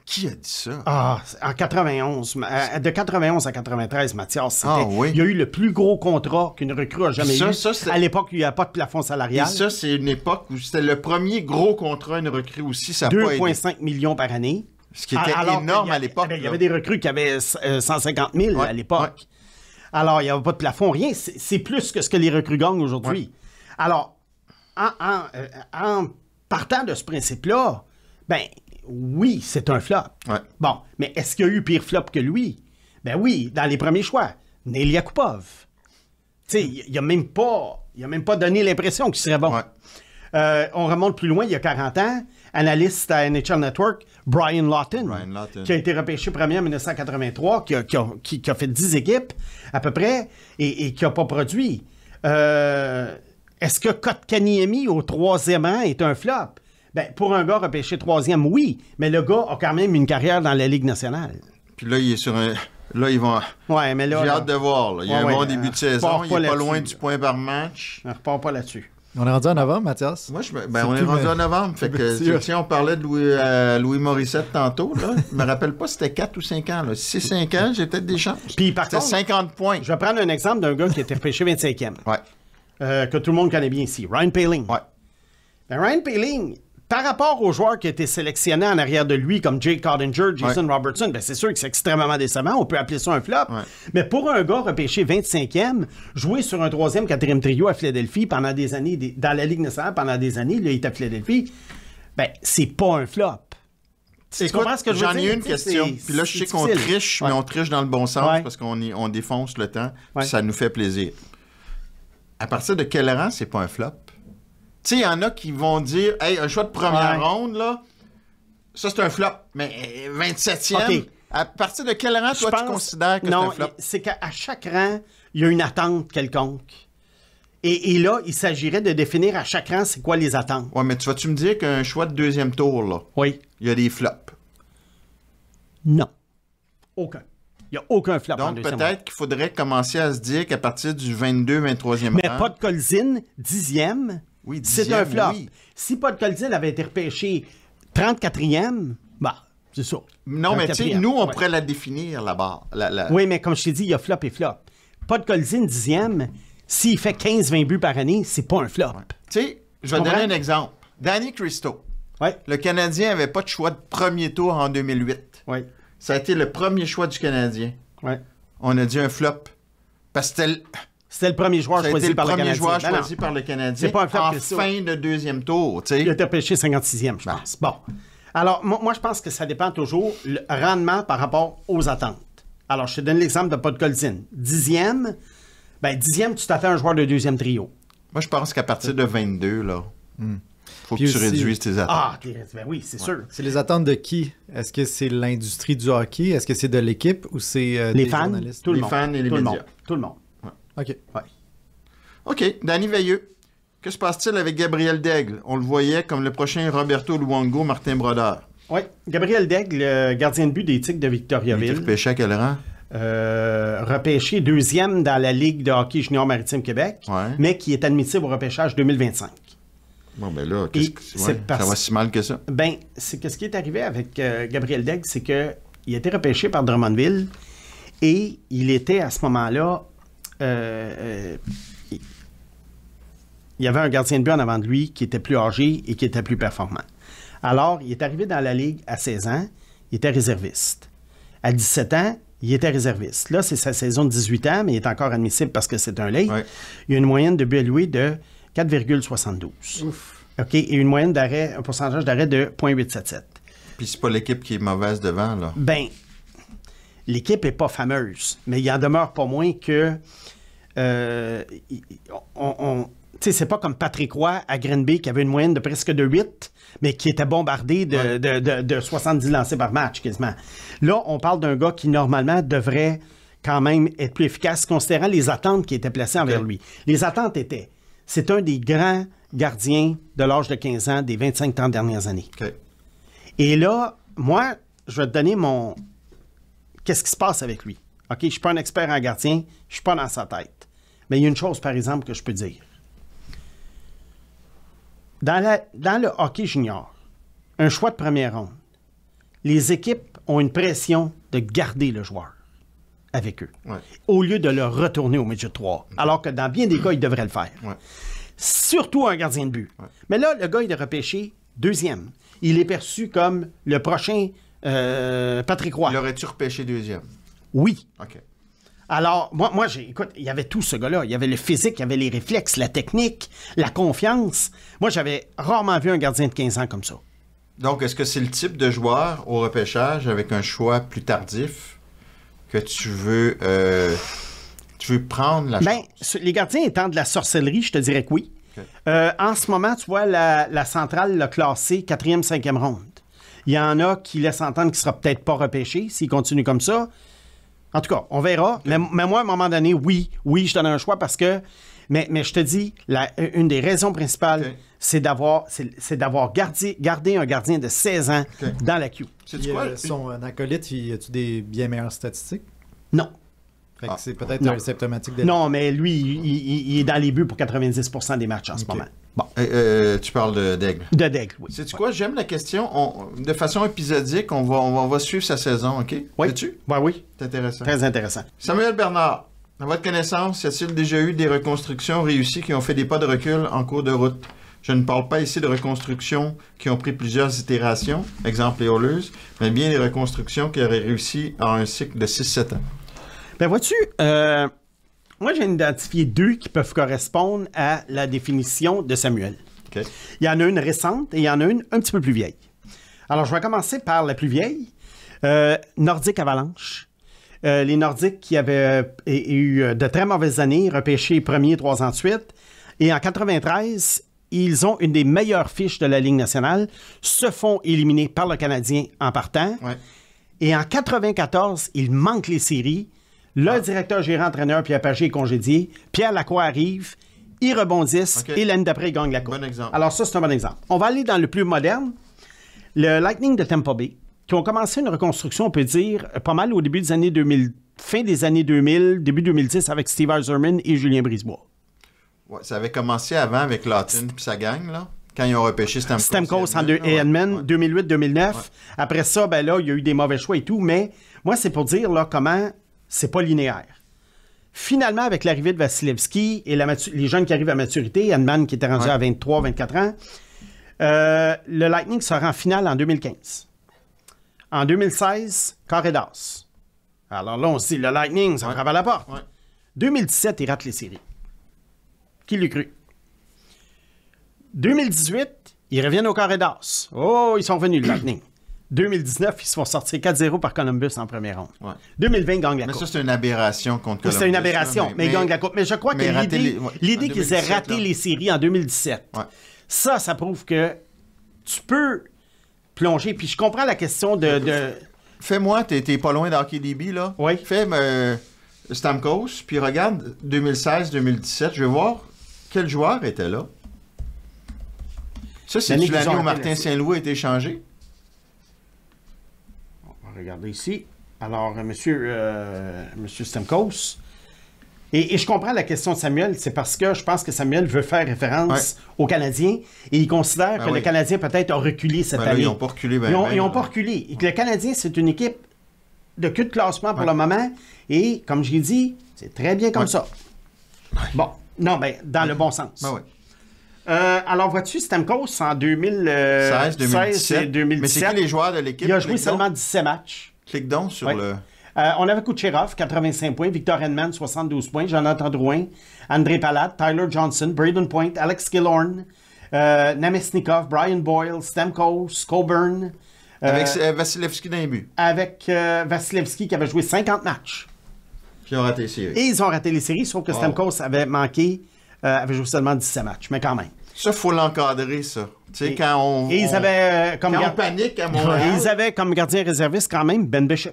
Speaker 4: Qui a dit ça?
Speaker 5: Ah, en 91. De 91 à 93, Mathias, c'était...
Speaker 4: oui.
Speaker 5: Il y a eu le plus gros contrat qu'une recrue a jamais eu. À l'époque, il n'y a pas de plafond salarial.
Speaker 4: Et ça, c'est une époque où c'était le premier gros contrat, une recrue aussi. Ça
Speaker 5: 2,5 millions par année.
Speaker 4: Ce qui était énorme à l'époque.
Speaker 5: Il y avait des recrues qui avaient 150 000 à l'époque.
Speaker 4: Ouais.
Speaker 5: Alors, il n'y avait pas de plafond, rien. C'est plus que ce que les recrues gagnent aujourd'hui. Ouais. Alors, en partant de ce principe-là, ben oui, c'est un flop.
Speaker 4: Ouais.
Speaker 5: Bon, mais est-ce qu'il y a eu pire flop que lui? Ben oui, dans les premiers choix. Neil Yakupov. Tu sais, il n'a même pas donné l'impression qu'il serait bon.
Speaker 4: Ouais.
Speaker 5: On remonte plus loin, il y a 40 ans, analyste à NHL Network, Brian Lawton, qui a été repêché premier en 1983, qui a fait 10 équipes à peu près, et qui n'a pas produit. Est-ce que Kotkaniemi au 3e rang est un flop? Ben, pour un gars repêché 3e, oui, mais le gars a quand même une carrière dans la Ligue nationale.
Speaker 4: Puis là, il est sur un... Là, ils vont...
Speaker 5: Ouais, mais là...
Speaker 4: J'ai hâte de voir. Là. Il y a un bon début de saison. Il n'est pas loin du point par match.
Speaker 5: On ne repart pas là-dessus.
Speaker 6: On est rendu en novembre, Mathias?
Speaker 4: Moi, on est rendu en novembre. Fait que, tiens, on parlait de Louis Morissette tantôt. Là. Je me rappelle pas si c'était 4 ou 5 ans. Là. Si c'est 5 ans, j'ai peut-être des chances.
Speaker 5: Puis par
Speaker 4: c'était
Speaker 5: contre,
Speaker 4: 50 points.
Speaker 5: Je vais prendre un exemple d'un gars qui a été repêché 25e.
Speaker 4: Ouais.
Speaker 5: Que tout le monde connaît bien ici. Ryan Poehling.
Speaker 4: Ouais.
Speaker 5: Ben, Ryan Poehling, par rapport aux joueurs qui ont été sélectionnés en arrière de lui, comme Jake Cottinger, Jason Robertson, ben c'est sûr que c'est extrêmement décevant. On peut appeler ça un flop. Ouais. Mais pour un gars repêché 25e, jouer sur un 3e, 4e trio à Philadelphie pendant des années, dans la Ligue nationale pendant des années, là, il est à Philadelphie, ben c'est pas un flop.
Speaker 4: Tu comprends ce que j'en ai une question. Puis là, je sais qu'on triche, mais on triche dans le bon sens parce qu'on défonce le temps. Puis ça nous fait plaisir. À partir de quel rang, c'est pas un flop? Tu sais, il y en a qui vont dire, hey, un choix de première ronde, là, ça c'est un flop. Mais 27e, à partir de quel rang, toi, tu considères que c'est un flop?
Speaker 5: C'est qu'à chaque rang, il y a une attente quelconque. Et là, il s'agirait de définir à chaque rang c'est quoi les attentes.
Speaker 4: Ouais, mais vas-tu me dire qu'un choix de deuxième tour, là, il y a des flops?
Speaker 5: Non. Aucun. Il n'y a aucun flop.
Speaker 4: Donc, peut-être qu'il faudrait commencer à se dire qu'à partir du 22, 23e rang...
Speaker 5: Mais Podkolzin, 10e,
Speaker 4: oui,
Speaker 5: c'est un flop. Oui. Si Podkolzin avait été repêché 34e, bah, c'est ça.
Speaker 4: Non, mais tu sais, nous, on pourrait la définir, la barre.
Speaker 5: Oui, mais comme je t'ai dit, il y a flop et flop. Podkolzin, 10e, s'il fait 15-20 buts par année, c'est pas un flop. Ouais.
Speaker 4: Tu sais, je vais donner un exemple. Danny Cristo.
Speaker 5: Ouais.
Speaker 4: Le Canadien n'avait pas de choix de premier tour en 2008.
Speaker 5: Oui.
Speaker 4: Ça a été le premier choix du Canadien.
Speaker 5: Ouais.
Speaker 4: On a dit un flop. Parce que
Speaker 5: c'était le premier joueur choisi par le Canadien.
Speaker 4: C'était le premier joueur choisi par le Canadien.
Speaker 5: C'est pas un flop
Speaker 4: en fin de deuxième tour. T'sais.
Speaker 5: Il a été repêché 56e, je pense. Bon. Alors, moi, je pense que ça dépend toujours le rendement par rapport aux attentes. Alors, je te donne l'exemple de Podkolzin. 10e, ben 10e, tu t'attends à un joueur de deuxième trio.
Speaker 4: Moi, je pense qu'à partir de 22, là... Faut que tu réduises tes attentes.
Speaker 5: Ah, ben oui, c'est sûr.
Speaker 6: C'est les attentes de qui? Est-ce que c'est l'industrie du hockey? Est-ce que c'est de l'équipe ou c'est
Speaker 5: les
Speaker 6: des
Speaker 5: fans,
Speaker 6: journalistes?
Speaker 5: Tout le
Speaker 4: les
Speaker 5: monde.
Speaker 4: Fans et les médias.
Speaker 5: Tout le monde.
Speaker 4: Ouais.
Speaker 6: OK.
Speaker 5: Ouais.
Speaker 4: OK. Danny Veilleux. Que se passe-t-il avec Gabriel Daigle? On le voyait comme le prochain Roberto Luongo, Martin Brodeur.
Speaker 5: Oui. Gabriel Daigle, gardien de but des Tigres de Victoriaville.
Speaker 4: Il est repêché à quel rang?
Speaker 5: Repêché 2e dans la Ligue de hockey junior maritime Québec, mais qui est admissible au repêchage 2025.
Speaker 4: Bon, ben là, ça va si mal que ça?
Speaker 5: Ben, c'est que ce qui est arrivé avec Gabriel Daigle, c'est qu'il a été repêché par Drummondville et il était à ce moment-là... il y avait un gardien de but en avant de lui qui était plus âgé et qui était plus performant. Alors, il est arrivé dans la Ligue à 16 ans, il était réserviste. À 17 ans, il était réserviste. Là, c'est sa saison de 18 ans, mais il est encore admissible parce que c'est un late. Ouais. Il y a une moyenne de buts alloués de 4,72. OK, et une moyenne d'arrêt, un pourcentage d'arrêt de 0,877. Puis
Speaker 4: c'est pas l'équipe qui est mauvaise devant, là?
Speaker 5: Ben, l'équipe n'est pas fameuse, mais il en demeure pas moins que... tu sais, c'est pas comme Patrick Roy à Green Bay qui avait une moyenne de presque de 8, mais qui était bombardé de 70 lancés par match, quasiment. Là, on parle d'un gars qui, normalement, devrait quand même être plus efficace, considérant les attentes qui étaient placées envers lui. Les attentes étaient... C'est un des grands gardiens de l'âge de 15 ans des 25-30 dernières années.
Speaker 4: Okay.
Speaker 5: Et là, moi, je vais te donner mon... Qu'est-ce qui se passe avec lui? OK, je ne suis pas un expert en gardien, je ne suis pas dans sa tête. Mais il y a une chose, par exemple, que je peux dire. Dans le hockey junior, un choix de première ronde, les équipes ont une pression de garder le joueur avec eux, au lieu de le retourner au midget 3, alors que dans bien des cas, ils devraient le faire. Surtout un gardien de but. Mais là, le gars, il est repêché 2e. Il est perçu comme le prochain Patrick Roy.
Speaker 4: L'aurais-tu repêché 2e?
Speaker 5: Oui.
Speaker 4: OK.
Speaker 5: Alors, moi écoute, il y avait tout ce gars-là. Il y avait le physique, il y avait les réflexes, la technique, la confiance. Moi, j'avais rarement vu un gardien de 15 ans comme ça.
Speaker 4: Donc, est-ce que c'est le type de joueur au repêchage avec un choix plus tardif que tu veux prendre la chance?
Speaker 5: Les gardiens étant de la sorcellerie, je te dirais que oui. Okay. En ce moment, tu vois, la centrale l'a classé 4e, 5e ronde. Il y en a qui laissent entendre qu'il ne sera peut-être pas repêché s'il continue comme ça. En tout cas, on verra. Okay. Mais moi, à un moment donné, oui, je donne un choix parce que... Mais je te dis, une des raisons principales, c'est d'avoir gardé un gardien de 16 ans dans la queue.
Speaker 6: Son acolyte, as-tu des bien meilleures statistiques?
Speaker 5: Non.
Speaker 6: Fait que c'est peut-être un symptomatique de...
Speaker 5: Non, mais lui, il est dans les buts pour 90% des matchs en ce moment. Bon.
Speaker 4: Tu parles d'Aigle.
Speaker 5: De Daigle, oui.
Speaker 4: Sais-tu quoi? J'aime la question. De façon épisodique, on va suivre sa saison, OK?
Speaker 5: Oui.
Speaker 4: Sais-tu?
Speaker 5: Oui.
Speaker 4: C'est intéressant.
Speaker 5: Très intéressant.
Speaker 4: Samuel Bernard, à votre connaissance, y a-t-il déjà eu des reconstructions réussies qui ont fait des pas de recul en cours de route? Je ne parle pas ici de reconstructions qui ont pris plusieurs itérations, exemple les Oilers, mais bien des reconstructions qui auraient réussi en un cycle de 6-7 ans.
Speaker 5: Ben vois-tu, moi j'ai identifié 2 qui peuvent correspondre à la définition de Samuel.
Speaker 4: OK.
Speaker 5: Il y en a une récente et il y en a une un petit peu plus vieille. Alors je vais commencer par la plus vieille, Nordique Avalanche. Les Nordiques qui avaient eu de très mauvaises années, repêchés premier 3 ans de suite, et en 93, ils ont une des meilleures fiches de la Ligue nationale, se font éliminer par le Canadien en partant.
Speaker 4: Ouais.
Speaker 5: Et en 94, ils manquent les séries. Le directeur gérant-entraîneur Pierre Pagé est congédié. Pierre Lacroix arrive. Ils rebondissent.
Speaker 4: OK.
Speaker 5: Et l'année d'après, ils gagnent la Coupe.
Speaker 4: Bon exemple.
Speaker 5: Alors ça, c'est un bon exemple. On va aller dans le plus moderne. Le Lightning de Tampa Bay, qui ont commencé une reconstruction, on peut dire, pas mal au début des années 2000, fin des années 2000, début 2010, avec Steve Yzerman et Julien Brisebois.
Speaker 4: Ouais, ça avait commencé avant avec Lawton puis sa gang, là, quand ils ont repêché Stamkos.
Speaker 5: Stamkos et
Speaker 4: ouais.
Speaker 5: Edman,
Speaker 4: Ouais.
Speaker 5: 2008-2009.
Speaker 4: Ouais.
Speaker 5: Après ça, ben là, il y a eu des mauvais choix et tout, mais moi, c'est pour dire là, comment c'est pas linéaire. Finalement, avec l'arrivée de Vasilevski et les jeunes qui arrivent à maturité, Edman qui était rendu à 23-24 ans, le Lightning sera en finale en 2015. En 2016, carré d'as. Alors là, on se dit, le Lightning, ça frappe à la porte.
Speaker 4: Ouais.
Speaker 5: 2017, ils ratent les séries. Qui l'eût cru? 2018, ils reviennent au carré d'as. Oh, ils sont revenus, le Lightning. 2019, ils se font sortir 4-0 par Columbus en première ronde.
Speaker 4: Ouais.
Speaker 5: 2020, ils gagnent la
Speaker 4: Mais
Speaker 5: Coupe.
Speaker 4: ça, c'est une aberration contre Columbus.
Speaker 5: C'est une aberration,
Speaker 4: là,
Speaker 5: mais ils gagnent la Coupe. Mais je crois que
Speaker 4: rater
Speaker 5: l'idée
Speaker 4: en
Speaker 5: qu'ils aient
Speaker 4: 2017,
Speaker 5: raté
Speaker 4: là.
Speaker 5: les séries en 2017,
Speaker 4: Ouais.
Speaker 5: ça prouve que tu peux plonger. Puis je comprends la question de...
Speaker 4: Fais-moi, t'es pas loin d'Hockey DB, là.
Speaker 5: Oui.
Speaker 4: Fais Stamkos, puis regarde 2016-2017. Je vais voir quel joueur était là. Ça, c'est
Speaker 5: L'année qu'ils
Speaker 4: l'année
Speaker 5: ont
Speaker 4: où
Speaker 5: raté
Speaker 4: Martin
Speaker 5: la
Speaker 4: Saint-Louis a été échangé.
Speaker 5: On va regarder ici. Alors, monsieur Stamkos. Et je comprends la question de Samuel, c'est parce que je pense que Samuel veut faire référence aux Canadiens et il considère que le Canadien peut-être a reculé cette
Speaker 4: Ben là,
Speaker 5: année.
Speaker 4: ils n'ont pas reculé.
Speaker 5: Ils n'ont pas reculé. Et que le Canadien, c'est une équipe de queue de classement pour le moment. Et comme je l'ai dit, c'est très bien comme ça. Bon. Non, ben, dans le bon sens.
Speaker 4: Ben ouais.
Speaker 5: Alors, vois-tu, Stamkos, en 2016 et 2017,
Speaker 4: Mais c'est qui les joueurs de l'équipe?
Speaker 5: il a joué
Speaker 4: Clique
Speaker 5: seulement
Speaker 4: donc.
Speaker 5: 17 matchs.
Speaker 4: Clique donc sur
Speaker 5: Ouais.
Speaker 4: le...
Speaker 5: On avait Kucherov, 85 points, Victor Hedman, 72 points, Jonathan Drouin, André Palat, Tyler Johnson, Braden Point, Alex Killorn, Namestnikov, Brian Boyle, Stamkos, Coburn.
Speaker 4: Avec Vasilevski dans les buts.
Speaker 5: Avec Vasilevski qui avait joué 50 matchs.
Speaker 4: Puis ils ont raté les séries.
Speaker 5: Et ils ont raté les séries, sauf que Stamkos avait manqué, avait joué seulement 17 matchs, mais quand même.
Speaker 4: Ça, il faut l'encadrer, ça. Tu sais, quand on...
Speaker 5: Et ils avaient comme
Speaker 4: Quand on panique à Montréal...
Speaker 5: ils avaient comme gardien réserviste quand même Ben Bishop.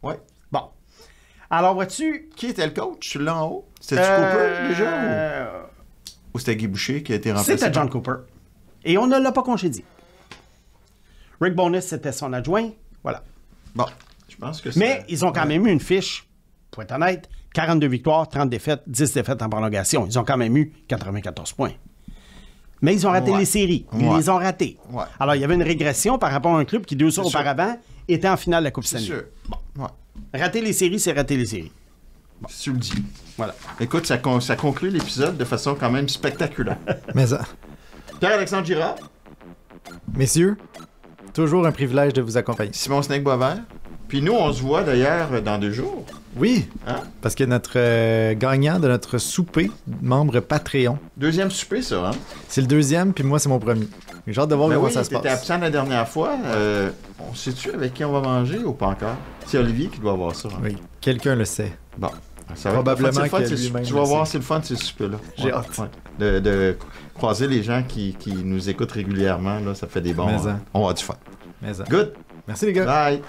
Speaker 4: Ouais.
Speaker 5: Bon. Alors, vois-tu...
Speaker 4: Qui était le coach? Tu l'as en haut? C'était Cooper, déjà? Ou c'était Guy Boucher qui a été remplacé?
Speaker 5: C'était John Cooper. Et on ne l'a pas congédié. Rick Bowness, c'était son adjoint. Voilà.
Speaker 4: Bon, je pense que c'est...
Speaker 5: Mais ils ont quand même eu une fiche, pour être honnête, 42 victoires, 30 défaites, 10 défaites en prolongation. Ils ont quand même eu 94 points. Mais ils ont raté les séries. Ils les ont ratés.
Speaker 4: Ouais.
Speaker 5: Alors, il y avait une régression par rapport à un club qui, 2 jours auparavant, était en finale de la Coupe
Speaker 4: C'est
Speaker 5: Stanley.
Speaker 4: sûr. Ouais.
Speaker 5: Rater les séries, c'est rater les séries.
Speaker 4: Si tu le dis.
Speaker 5: Voilà.
Speaker 4: Écoute, ça conclut l'épisode de façon quand même spectaculaire.
Speaker 6: Mais
Speaker 4: Pierre-Alexandre Girard,
Speaker 6: messieurs, toujours un privilège de vous accompagner.
Speaker 4: Simon Snake Boisvert. Puis nous, on se voit d'ailleurs dans 2 jours.
Speaker 6: Oui,
Speaker 4: Hein?
Speaker 6: parce que notre gagnant de notre souper, membre Patreon,
Speaker 4: 2e souper, ça, hein?
Speaker 6: c'est le 2e, puis moi, c'est mon premier. J'ai hâte de voir
Speaker 4: Ben
Speaker 6: comment
Speaker 4: oui,
Speaker 6: ça se
Speaker 4: t'étais
Speaker 6: passe.
Speaker 4: absent la dernière fois. On sait-tu avec qui on va manger ou pas encore? C'est Olivier qui doit avoir ça. Hein?
Speaker 6: Oui, quelqu'un le sait.
Speaker 4: Bon. Ça va
Speaker 6: Probablement
Speaker 4: être le fun,
Speaker 6: que
Speaker 4: c'est le fun,
Speaker 6: lui-même
Speaker 4: tu vas
Speaker 6: le
Speaker 4: voir,
Speaker 6: sait.
Speaker 4: c'est le fun, c'est souper-là.
Speaker 6: J'ai hâte.
Speaker 4: Ouais. De croiser les gens qui nous écoutent régulièrement, là, ça fait des bons...
Speaker 6: Mais,
Speaker 4: on va avoir du fun.
Speaker 6: Mais,
Speaker 4: Good.
Speaker 6: merci les gars.
Speaker 4: Bye.